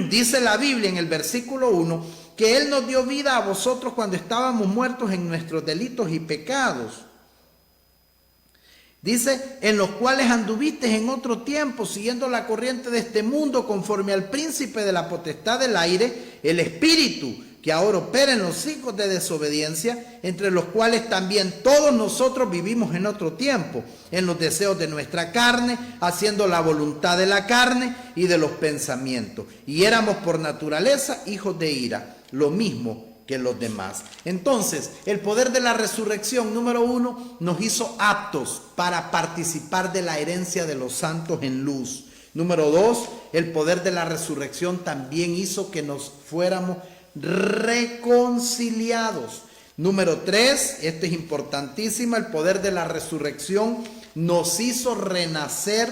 dice la Biblia en el versículo 1, que Él nos dio vida a vosotros cuando estábamos muertos en nuestros delitos y pecados. Dice, en los cuales anduvisteis en otro tiempo, siguiendo la corriente de este mundo, conforme al príncipe de la potestad del aire, el espíritu que ahora opera en los hijos de desobediencia, entre los cuales también todos nosotros vivimos en otro tiempo, en los deseos de nuestra carne, haciendo la voluntad de la carne y de los pensamientos. Y éramos por naturaleza hijos de ira, lo mismo que los demás. Entonces, el poder de la resurrección, número 1, nos hizo aptos para participar de la herencia de los santos en luz. Número 2, el poder de la resurrección también hizo que nos fuéramos reconciliados. Número 3, esto es importantísimo, el poder de la resurrección nos hizo renacer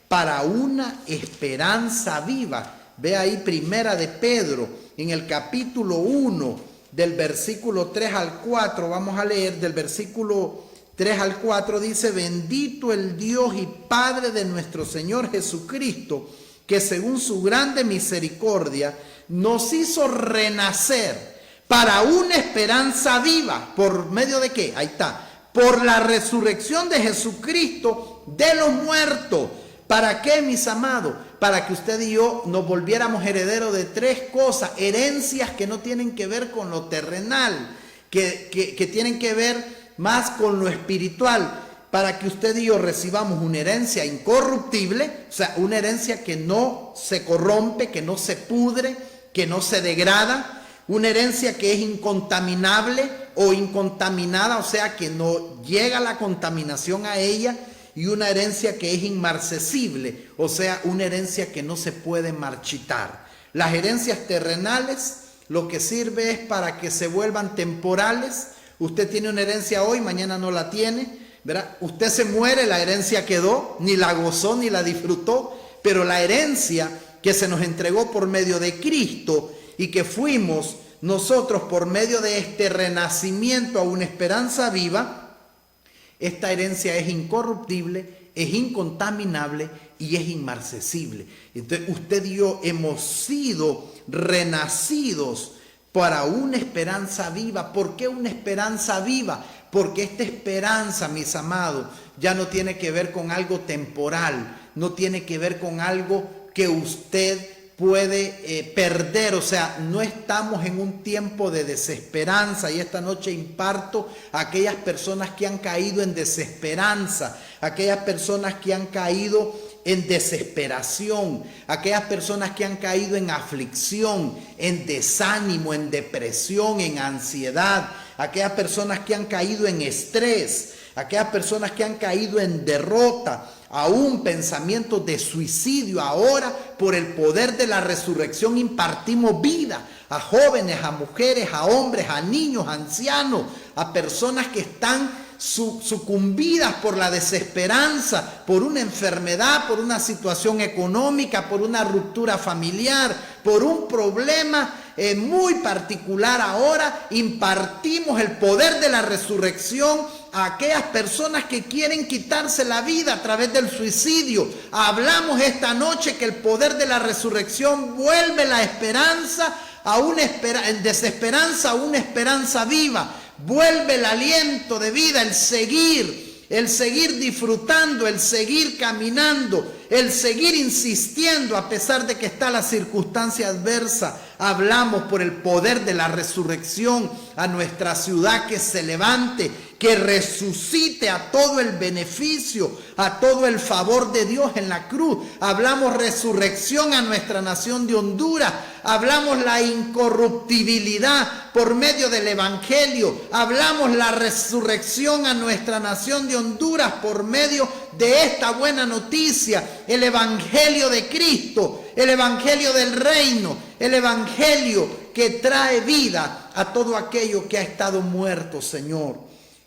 para una esperanza viva. Ve ahí Primera de Pedro, en el capítulo 1, del versículo 3 al 4, vamos a leer del versículo 3 al 4, dice: bendito el Dios y Padre de nuestro Señor Jesucristo, que según su grande misericordia nos hizo renacer para una esperanza viva. ¿Por medio de qué? Ahí está. Por la resurrección de Jesucristo de los muertos. ¿Para qué, mis amados? Para que usted y yo nos volviéramos herederos de 3 cosas, herencias que no tienen que ver con lo terrenal, que tienen que ver más con lo espiritual, para que usted y yo recibamos una herencia incorruptible, o sea, una herencia que no se corrompe, que no se pudre, que no se degrada, una herencia que es incontaminable o incontaminada, o sea, que no llega la contaminación a ella, y una herencia que es inmarcesible, o sea, una herencia que no se puede marchitar. Las herencias terrenales lo que sirve es para que se vuelvan temporales. Usted tiene una herencia hoy, mañana no la tiene, ¿verdad? Usted se muere, la herencia quedó, ni la gozó ni la disfrutó, pero la herencia que se nos entregó por medio de Cristo y que fuimos nosotros por medio de este renacimiento a una esperanza viva, esta herencia es incorruptible, es incontaminable y es inmarcesible. Entonces usted y yo hemos sido renacidos para una esperanza viva. ¿Por qué una esperanza viva? Porque esta esperanza, mis amados, ya no tiene que ver con algo temporal, no tiene que ver con algo que usted puede perder. O sea, no estamos en un tiempo de desesperanza, y esta noche imparto a aquellas personas que han caído en desesperanza, aquellas personas que han caído en desesperación, aquellas personas que han caído en aflicción, en desánimo, en depresión, en ansiedad, aquellas personas que han caído en estrés, aquellas personas que han caído en derrota, aún pensamientos de suicidio. Ahora, por el poder de la resurrección, impartimos vida a jóvenes, a mujeres, a hombres, a niños, a ancianos, a personas que están sucumbidas por la desesperanza, por una enfermedad, por una situación económica, por una ruptura familiar, por un problema muy particular. Ahora impartimos el poder de la resurrección a aquellas personas que quieren quitarse la vida a través del suicidio. Hablamos esta noche que el poder de la resurrección vuelve la esperanza en desesperanza a una esperanza viva. Vuelve el aliento de vida, el seguir disfrutando, el seguir caminando, el seguir insistiendo a pesar de que está la circunstancia adversa. Hablamos por el poder de la resurrección a nuestra ciudad que se levante, que resucite a todo el beneficio, a todo el favor de Dios en la cruz. Hablamos resurrección a nuestra nación de Honduras. Hablamos la incorruptibilidad por medio del Evangelio. Hablamos la resurrección a nuestra nación de Honduras por medio de esta buena noticia, el Evangelio de Cristo, el Evangelio del reino, el Evangelio que trae vida a todo aquello que ha estado muerto, Señor.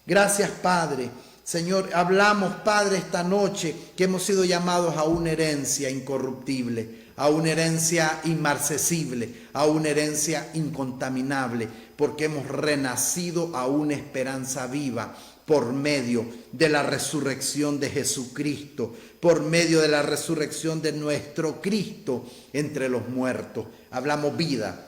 Gracias, Padre. Señor, hablamos, Padre, esta noche que hemos sido llamados a una herencia incorruptible, a una herencia inmarcesible, a una herencia incontaminable, porque hemos renacido a una esperanza viva por medio de la resurrección de Jesucristo, por medio de la resurrección de nuestro Cristo entre los muertos. Hablamos vida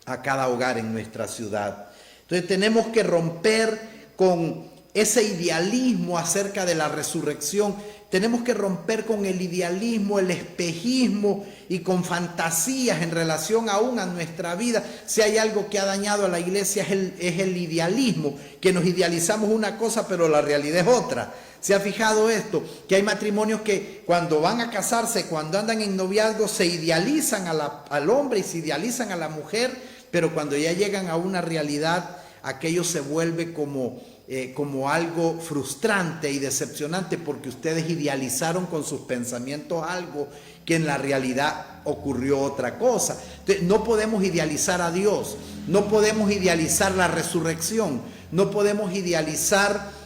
a cada hogar en nuestra ciudad. Entonces tenemos que romper con ese idealismo acerca de la resurrección. Tenemos que romper con el idealismo, el espejismo y con fantasías en relación aún a nuestra vida. Si hay algo que ha dañado a la iglesia es el idealismo, que nos idealizamos una cosa pero la realidad es otra. ¿Se ha fijado esto? Que hay matrimonios que cuando van a casarse, cuando andan en noviazgo, se idealizan al hombre y se idealizan a la mujer pero cuando ya llegan a una realidad, aquello se vuelve como algo frustrante y decepcionante, porque ustedes idealizaron con sus pensamientos algo que en la realidad ocurrió otra cosa. Entonces, no podemos idealizar a Dios, no podemos idealizar la resurrección, no podemos idealizar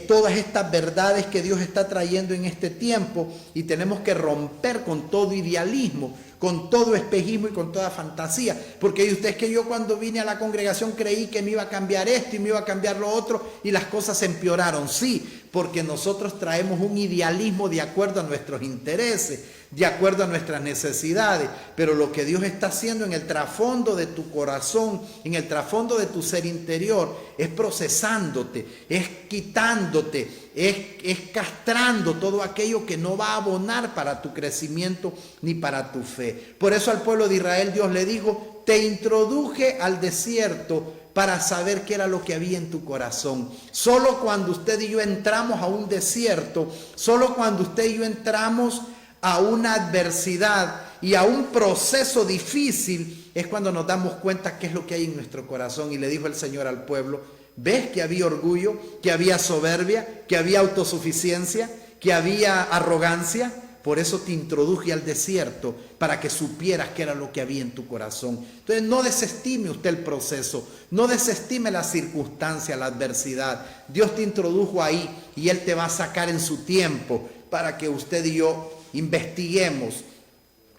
todas estas verdades que Dios está trayendo en este tiempo, y tenemos que romper con todo idealismo, con todo espejismo y con toda fantasía. Porque usted, es que yo cuando vine a la congregación creí que me iba a cambiar esto y me iba a cambiar lo otro, y las cosas empeoraron. Sí, porque nosotros traemos un idealismo de acuerdo a nuestros intereses, de acuerdo a nuestras necesidades, pero lo que Dios está haciendo en el trasfondo de tu corazón, en el trasfondo de tu ser interior, es procesándote, es quitándote, es castrando todo aquello que no va a abonar para tu crecimiento ni para tu fe. Por eso al pueblo de Israel Dios le dijo: te introduje al desierto para saber qué era lo que había en tu corazón. Solo cuando usted y yo entramos a un desierto, solo cuando usted y yo entramos a una adversidad y a un proceso difícil, es cuando nos damos cuenta qué es lo que hay en nuestro corazón. Y le dijo el Señor al pueblo: ¿ves que había orgullo, que había soberbia, que había autosuficiencia, que había arrogancia? Por eso te introduje al desierto, para que supieras qué era lo que había en tu corazón. Entonces, no desestime usted el proceso, no desestime la circunstancia, la adversidad. Dios te introdujo ahí y Él te va a sacar en su tiempo, para que usted y yo investiguemos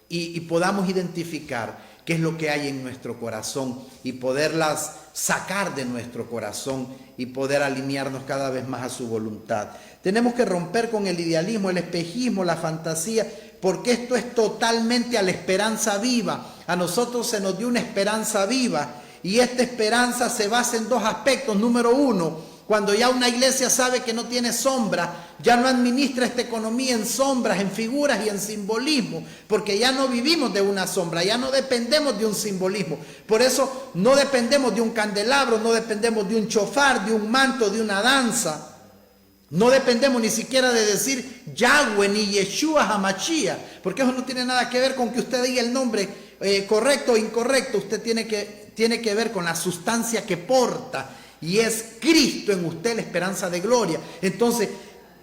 y podamos identificar qué es lo que hay en nuestro corazón, y poderlas sacar de nuestro corazón y poder alinearnos cada vez más a su voluntad. Tenemos que romper con el idealismo, el espejismo, la fantasía, porque esto es totalmente a la esperanza viva. A nosotros se nos dio una esperanza viva, y esta esperanza se basa en dos aspectos. Número uno, cuando ya una iglesia sabe que no tiene sombra, ya no administra esta economía en sombras, en figuras y en simbolismo, porque ya no vivimos de una sombra, ya no dependemos de un simbolismo. Por eso no dependemos de un candelabro, no dependemos de un chofar, de un manto, de una danza. No dependemos ni siquiera de decir Yahweh ni Yeshua Hamashia, porque eso no tiene nada que ver con que usted diga el nombre correcto o incorrecto. Usted tiene que ver con la sustancia que porta, y es Cristo en usted, la esperanza de gloria. Entonces,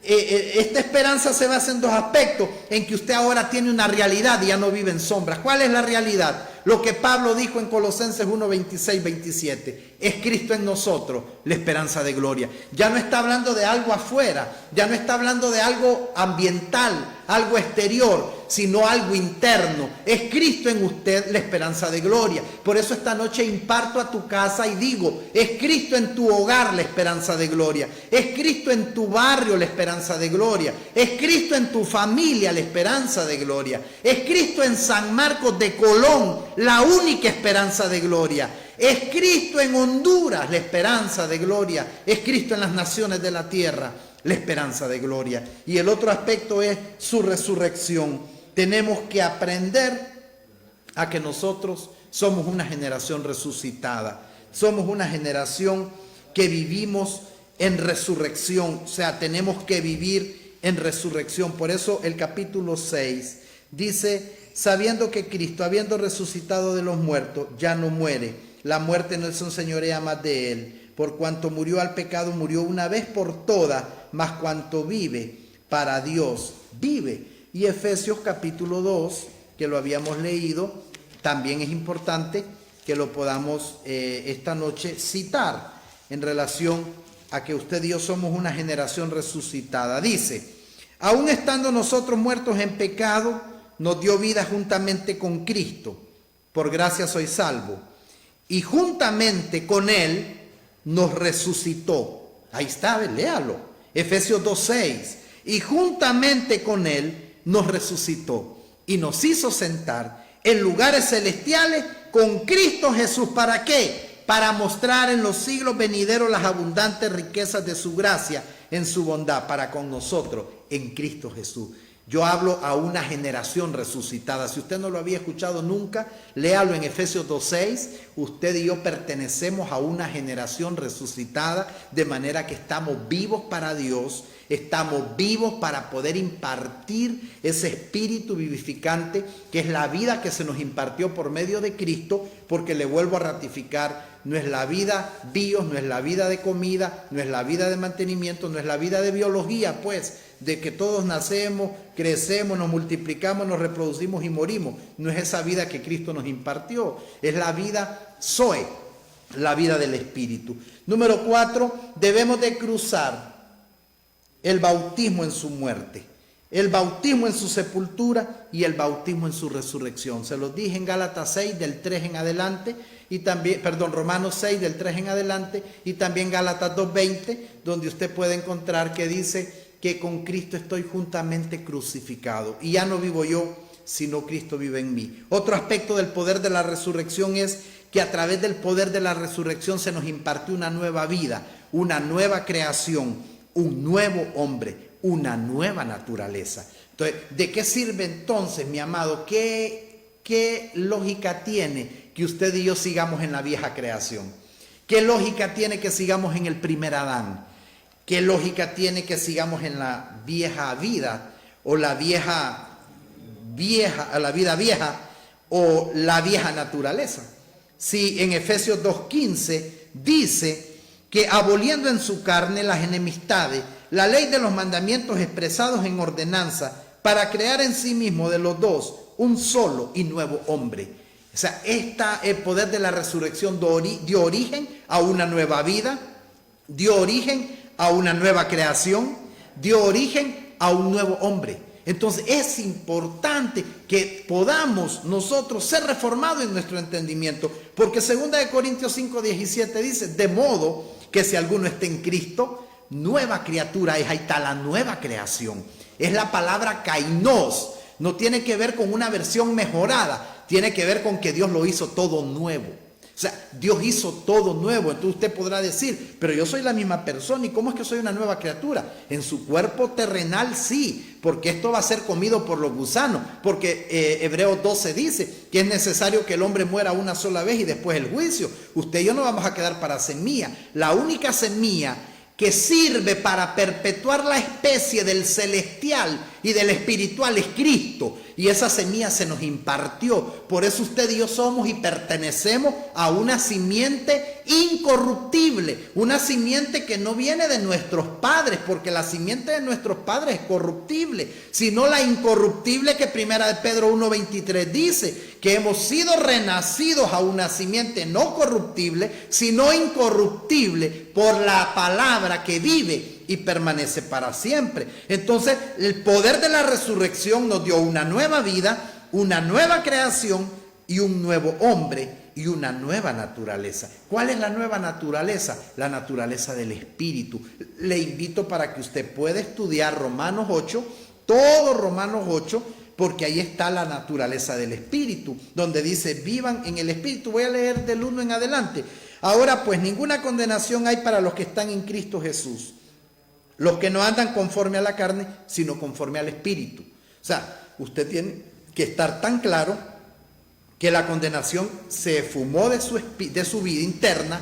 esta esperanza se basa en dos aspectos: en que usted ahora tiene una realidad y ya no vive en sombras. ¿Cuál es la realidad? Lo que Pablo dijo en Colosenses 1, 26, 27. Es Cristo en nosotros, la esperanza de gloria. Ya no está hablando de algo afuera, ya no está hablando de algo ambiental, algo exterior, sino algo interno. Es Cristo en usted, la esperanza de gloria. Por eso esta noche imparto a tu casa y digo: es Cristo en tu hogar, la esperanza de gloria. Es Cristo en tu barrio, la esperanza de gloria. Es Cristo en tu familia, la esperanza de gloria. Es Cristo en San Marcos de Colón, la única esperanza de gloria. Es Cristo en Honduras, la esperanza de gloria. Es Cristo en las naciones de la tierra, la esperanza de gloria. Y el otro aspecto es su resurrección. Tenemos que aprender a que nosotros somos una generación resucitada. Somos una generación que vivimos en resurrección. O sea, tenemos que vivir en resurrección. Por eso el capítulo 6 dice: sabiendo que Cristo, habiendo resucitado de los muertos, ya no muere. La muerte no se enseñorea más de él. Por cuanto murió al pecado, murió una vez por todas, mas cuanto vive para Dios, vive. Y Efesios capítulo 2, que lo habíamos leído, también es importante que lo podamos esta noche citar en relación a que usted y yo somos una generación resucitada. Dice: aún estando nosotros muertos en pecado, nos dio vida juntamente con Cristo. Por gracia soy salvo. Y juntamente con Él nos resucitó. Ahí está, léalo. Efesios 2:6. Y juntamente con Él nos resucitó y nos hizo sentar en lugares celestiales con Cristo Jesús. ¿Para qué? Para mostrar en los siglos venideros las abundantes riquezas de su gracia en su bondad para con nosotros en Cristo Jesús. Yo hablo a una generación resucitada. Si usted no lo había escuchado nunca, léalo en Efesios 2:6. Usted y yo pertenecemos a una generación resucitada, de manera que estamos vivos para Dios, estamos vivos para poder impartir ese espíritu vivificante que es la vida que se nos impartió por medio de Cristo, porque le vuelvo a ratificar, no es la vida bios, no es la vida de comida, no es la vida de mantenimiento, no es la vida de biología, pues, de que todos nacemos, crecemos, nos multiplicamos, nos reproducimos y morimos. No es esa vida que Cristo nos impartió, es la vida Zoe, la vida del Espíritu. Número 4, debemos de cruzar el bautismo en su muerte, el bautismo en su sepultura y el bautismo en su resurrección. Se los dije en Gálatas 6 del 3 en adelante, y también, Romanos 6 del 3 en adelante, y también Gálatas 2:20, donde usted puede encontrar que dice que con Cristo estoy juntamente crucificado, y ya no vivo yo, sino Cristo vive en mí. Otro aspecto del poder de la resurrección es que a través del poder de la resurrección se nos impartió una nueva vida, una nueva creación, un nuevo hombre, una nueva naturaleza. Entonces, ¿de qué sirve entonces, mi amado? ¿Qué lógica tiene que usted y yo sigamos en la vieja creación? ¿Qué lógica tiene que sigamos en el primer Adán? ¿Qué lógica tiene que sigamos en la vieja vida o la vida vieja o la vieja naturaleza? Si en Efesios 2:15 dice que aboliendo en su carne las enemistades, la ley de los mandamientos expresados en ordenanza, para crear en sí mismo de los dos un solo y nuevo hombre. O sea, el poder de la resurrección dio origen a una nueva vida, dio origen a una nueva creación, dio origen a un nuevo hombre. Entonces es importante que podamos nosotros ser reformados en nuestro entendimiento, porque 2 Corintios 5:17 dice, de modo que si alguno está en Cristo, nueva criatura es. Ahí está la nueva creación. Es la palabra kainos. No tiene que ver con una versión mejorada, tiene que ver con que Dios lo hizo todo nuevo. O sea, Dios hizo todo nuevo. Entonces usted podrá decir, pero yo soy la misma persona, ¿y cómo es que soy una nueva criatura? En su cuerpo terrenal sí, porque esto va a ser comido por los gusanos, porque Hebreos 12 dice que es necesario que el hombre muera una sola vez y después el juicio. Usted y yo no vamos a quedar para semilla. La única semilla que sirve para perpetuar la especie del celestial y del espiritual es Cristo, y esa semilla se nos impartió. Por eso usted y yo somos y pertenecemos a una simiente incorruptible, una simiente que no viene de nuestros padres, porque la simiente de nuestros padres es corruptible, sino la incorruptible que 1 Pedro 1:23 dice, que hemos sido renacidos a una simiente no corruptible, sino incorruptible por la palabra que vive y permanece para siempre. Entonces, el poder de la resurrección nos dio una nueva vida, una nueva creación y un nuevo hombre y una nueva naturaleza. ¿Cuál es la nueva naturaleza? La naturaleza del Espíritu. Le invito para que usted pueda estudiar Romanos 8, todo Romanos 8, porque ahí está la naturaleza del Espíritu, donde dice, vivan en el Espíritu. Voy a leer del 1 en adelante. Ahora pues, ninguna condenación hay para los que están en Cristo Jesús, los que no andan conforme a la carne, sino conforme al Espíritu. O sea, usted tiene que estar tan claro que la condenación se fumó de su vida interna,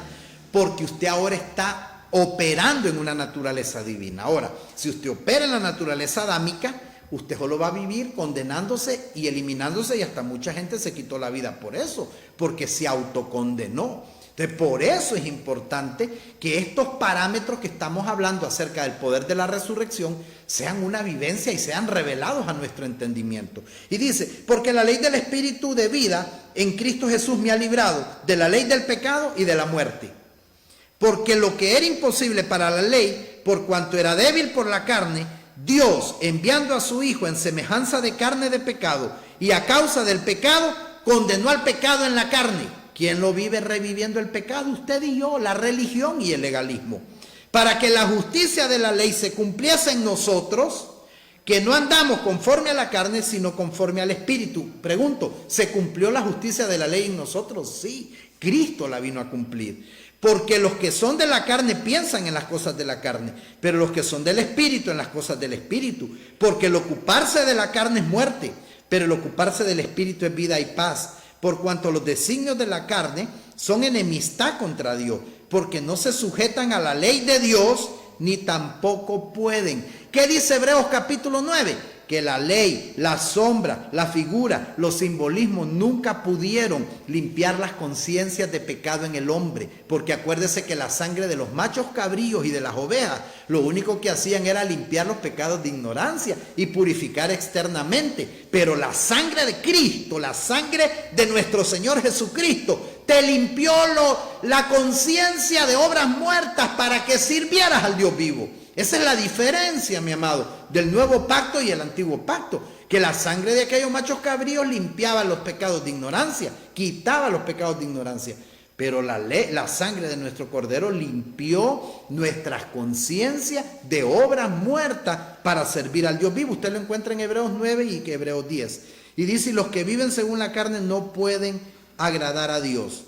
porque usted ahora está operando en una naturaleza divina. Ahora, si usted opera en la naturaleza adámica, usted solo va a vivir condenándose y eliminándose, y hasta mucha gente se quitó la vida por eso, porque se autocondenó. Entonces, por eso es importante que estos parámetros que estamos hablando acerca del poder de la resurrección sean una vivencia y sean revelados a nuestro entendimiento. Y dice, porque la ley del Espíritu de vida en Cristo Jesús me ha librado de la ley del pecado y de la muerte. Porque lo que era imposible para la ley, por cuanto era débil por la carne, Dios, enviando a su Hijo en semejanza de carne de pecado, y a causa del pecado, condenó al pecado en la carne. ¿Quién lo vive reviviendo el pecado? Usted y yo, la religión y el legalismo. Para que la justicia de la ley se cumpliese en nosotros, que no andamos conforme a la carne, sino conforme al Espíritu. Pregunto, ¿se cumplió la justicia de la ley en nosotros? Sí, Cristo la vino a cumplir. Porque los que son de la carne piensan en las cosas de la carne, pero los que son del Espíritu en las cosas del Espíritu. Porque el ocuparse de la carne es muerte, pero el ocuparse del Espíritu es vida y paz. Por cuanto los designios de la carne son enemistad contra Dios, porque no se sujetan a la ley de Dios, ni tampoco pueden. ¿Qué dice Hebreos capítulo 9? Que la ley, la sombra, la figura, los simbolismos nunca pudieron limpiar las conciencias de pecado en el hombre, porque acuérdese que la sangre de los machos cabríos y de las ovejas, lo único que hacían era limpiar los pecados de ignorancia y purificar externamente, pero la sangre de Cristo, la sangre de nuestro Señor Jesucristo, te limpió la conciencia de obras muertas para que sirvieras al Dios vivo. Esa es la diferencia, mi amado, del nuevo pacto y el antiguo pacto, que la sangre de aquellos machos cabríos limpiaba los pecados de ignorancia, quitaba los pecados de ignorancia, pero la sangre de nuestro Cordero limpió nuestras conciencias de obras muertas para servir al Dios vivo. Usted lo encuentra en Hebreos 9 y Hebreos 10. Y dice, los que viven según la carne no pueden agradar a Dios.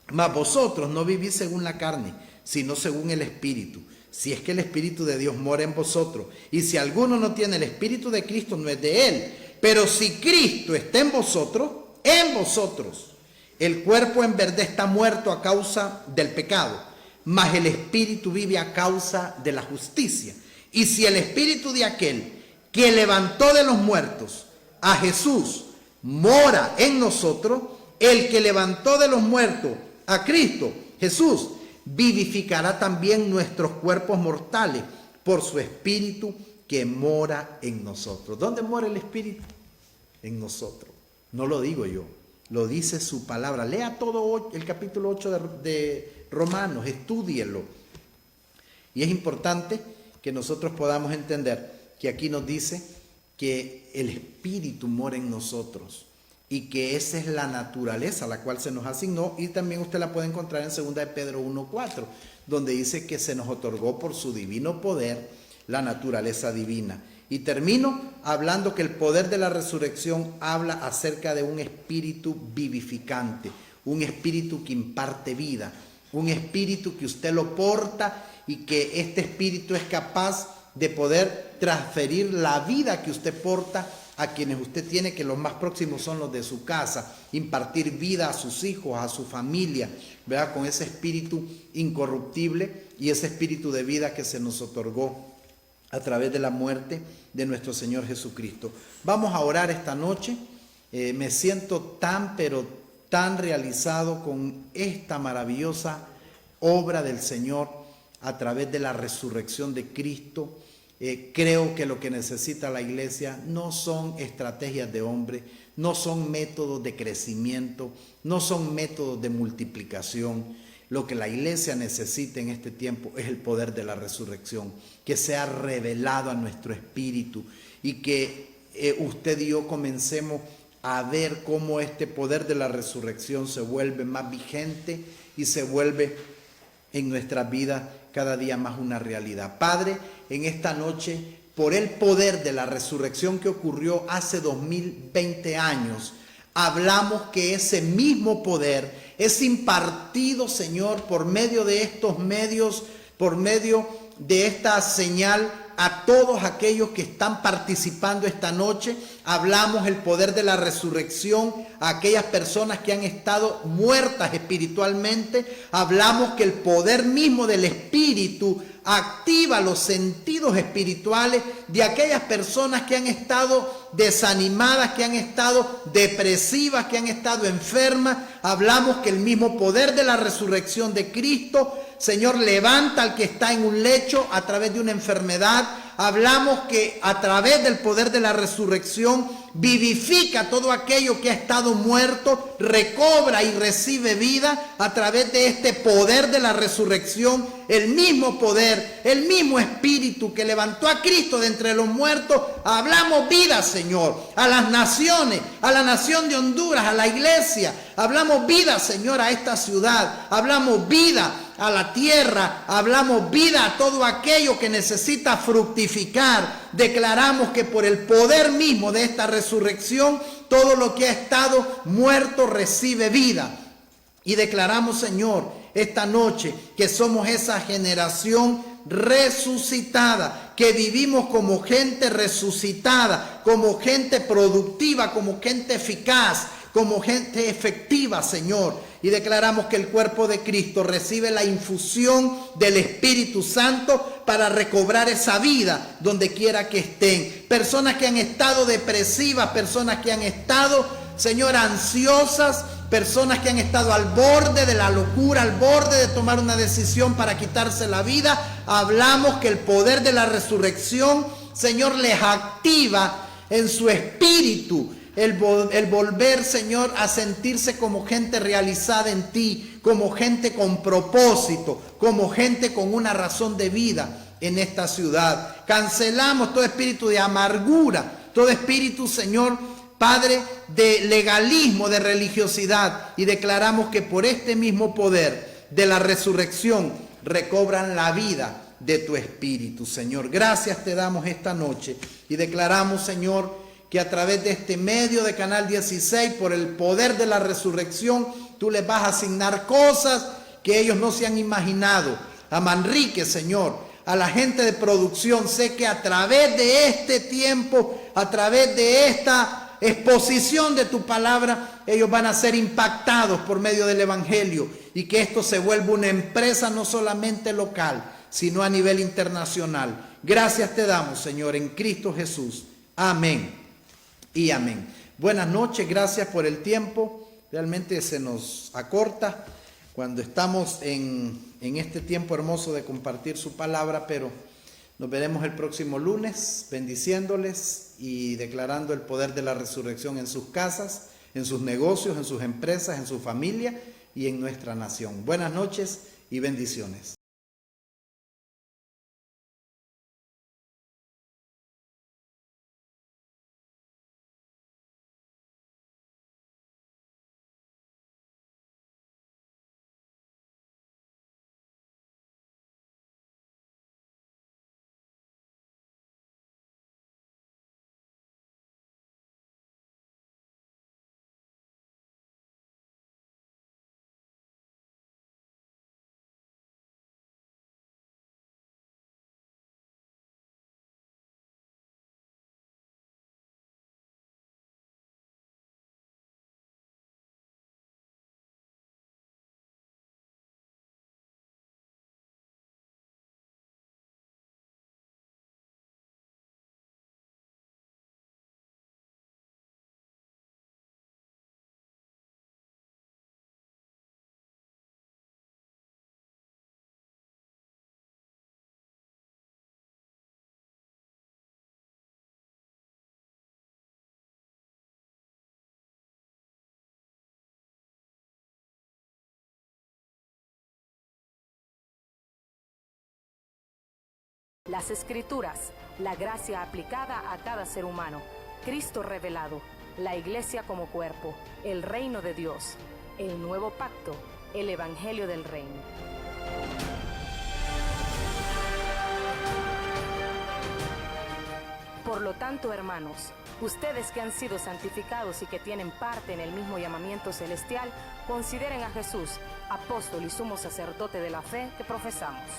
Mas vosotros no vivís según la carne, sino según el Espíritu. Si es que el Espíritu de Dios mora en vosotros. Y si alguno no tiene el Espíritu de Cristo, no es de él. Pero si Cristo está en vosotros, el cuerpo en verdad está muerto a causa del pecado, mas el Espíritu vive a causa de la justicia. Y si el Espíritu de aquel que levantó de los muertos a Jesús mora en nosotros, el que levantó de los muertos a Cristo Jesús vivificará también nuestros cuerpos mortales por su Espíritu que mora en nosotros. ¿Dónde mora el Espíritu? En nosotros. No lo digo yo, lo dice su palabra. Lea todo el capítulo 8 de Romanos, estúdielo. Y es importante que nosotros podamos entender que aquí nos dice que el Espíritu mora en nosotros y que esa es la naturaleza a la cual se nos asignó, y también usted la puede encontrar en 2 de Pedro 1:4, donde dice que se nos otorgó por su divino poder la naturaleza divina. Y termino hablando que el poder de la resurrección habla acerca de un espíritu vivificante, un espíritu que imparte vida, un espíritu que usted lo porta y que este espíritu es capaz de poder transferir la vida que usted porta a quienes usted tiene, que los más próximos son los de su casa, impartir vida a sus hijos, a su familia, ¿verdad? Con ese espíritu incorruptible y ese espíritu de vida que se nos otorgó a través de la muerte de nuestro Señor Jesucristo. Vamos a orar esta noche. Me siento pero tan realizado con esta maravillosa obra del Señor a través de la resurrección de Cristo. Creo que lo que necesita la iglesia no son estrategias de hombre, no son métodos de crecimiento, no son métodos de multiplicación. Lo que la iglesia necesita en este tiempo es el poder de la resurrección, que sea revelado a nuestro espíritu y que usted y yo comencemos a ver cómo este poder de la resurrección se vuelve más vigente y se vuelve en nuestras vidas cada día más una realidad. Padre, en esta noche, por el poder de la resurrección que ocurrió hace 2020 años, hablamos que ese mismo poder es impartido, Señor, por medio de estos medios, por medio de esta señal a todos aquellos que están participando esta noche. Hablamos el poder de la resurrección a aquellas personas que han estado muertas espiritualmente. Hablamos que el poder mismo del Espíritu activa los sentidos espirituales de aquellas personas que han estado desanimadas, que han estado depresivas, que han estado enfermas. Hablamos que el mismo poder de la resurrección de Cristo, Señor, levanta al que está en un lecho a través de una enfermedad. Hablamos que a través del poder de la resurrección vivifica todo aquello que ha estado muerto, recobra y recibe vida a través de este poder de la resurrección. El mismo poder, el mismo Espíritu que levantó a Cristo de entre los muertos. Hablamos vida, Señor, a las naciones, a la nación de Honduras, a la iglesia. Hablamos vida, Señor, a esta ciudad. Hablamos vida a la tierra, hablamos vida a todo aquello que necesita fructificar. Declaramos que por el poder mismo de esta resurrección, todo lo que ha estado muerto recibe vida. Y declaramos, Señor, esta noche que somos esa generación resucitada, que vivimos como gente resucitada, como gente productiva, como gente eficaz, como gente efectiva, Señor. Y declaramos que el cuerpo de Cristo recibe la infusión del Espíritu Santo para recobrar esa vida donde quiera que estén. Personas que han estado depresivas, personas que han estado, Señor, ansiosas, personas que han estado al borde de la locura, al borde de tomar una decisión para quitarse la vida. Hablamos que el poder de la resurrección, Señor, les activa en su espíritu el volver, Señor, a sentirse como gente realizada en ti, como gente con propósito, como gente con una razón de vida en esta ciudad. Cancelamos todo espíritu de amargura, todo espíritu, Señor, Padre, de legalismo, de religiosidad, y declaramos que por este mismo poder de la resurrección recobran la vida de tu espíritu, Señor. Gracias te damos esta noche y declaramos, Señor, que a través de este medio de Canal 16, por el poder de la resurrección, tú les vas a asignar cosas que ellos no se han imaginado. A Manrique, Señor, a la gente de producción, sé que a través de este tiempo, a través de esta exposición de tu palabra, ellos van a ser impactados por medio del evangelio, y que esto se vuelva una empresa no solamente local, sino a nivel internacional. Gracias te damos, Señor, en Cristo Jesús. Amén y amén. Buenas noches, gracias por el tiempo. Realmente se nos acorta cuando estamos en este tiempo hermoso de compartir su palabra, pero nos veremos el próximo lunes, bendiciéndoles y declarando el poder de la resurrección en sus casas, en sus negocios, en sus empresas, en su familia y en nuestra nación. Buenas noches y bendiciones. Las Escrituras, la gracia aplicada a cada ser humano, Cristo revelado, la Iglesia como cuerpo, el reino de Dios, el nuevo pacto, el Evangelio del reino. Por lo tanto, hermanos, ustedes que han sido santificados y que tienen parte en el mismo llamamiento celestial, consideren a Jesús, apóstol y sumo sacerdote de la fe que profesamos.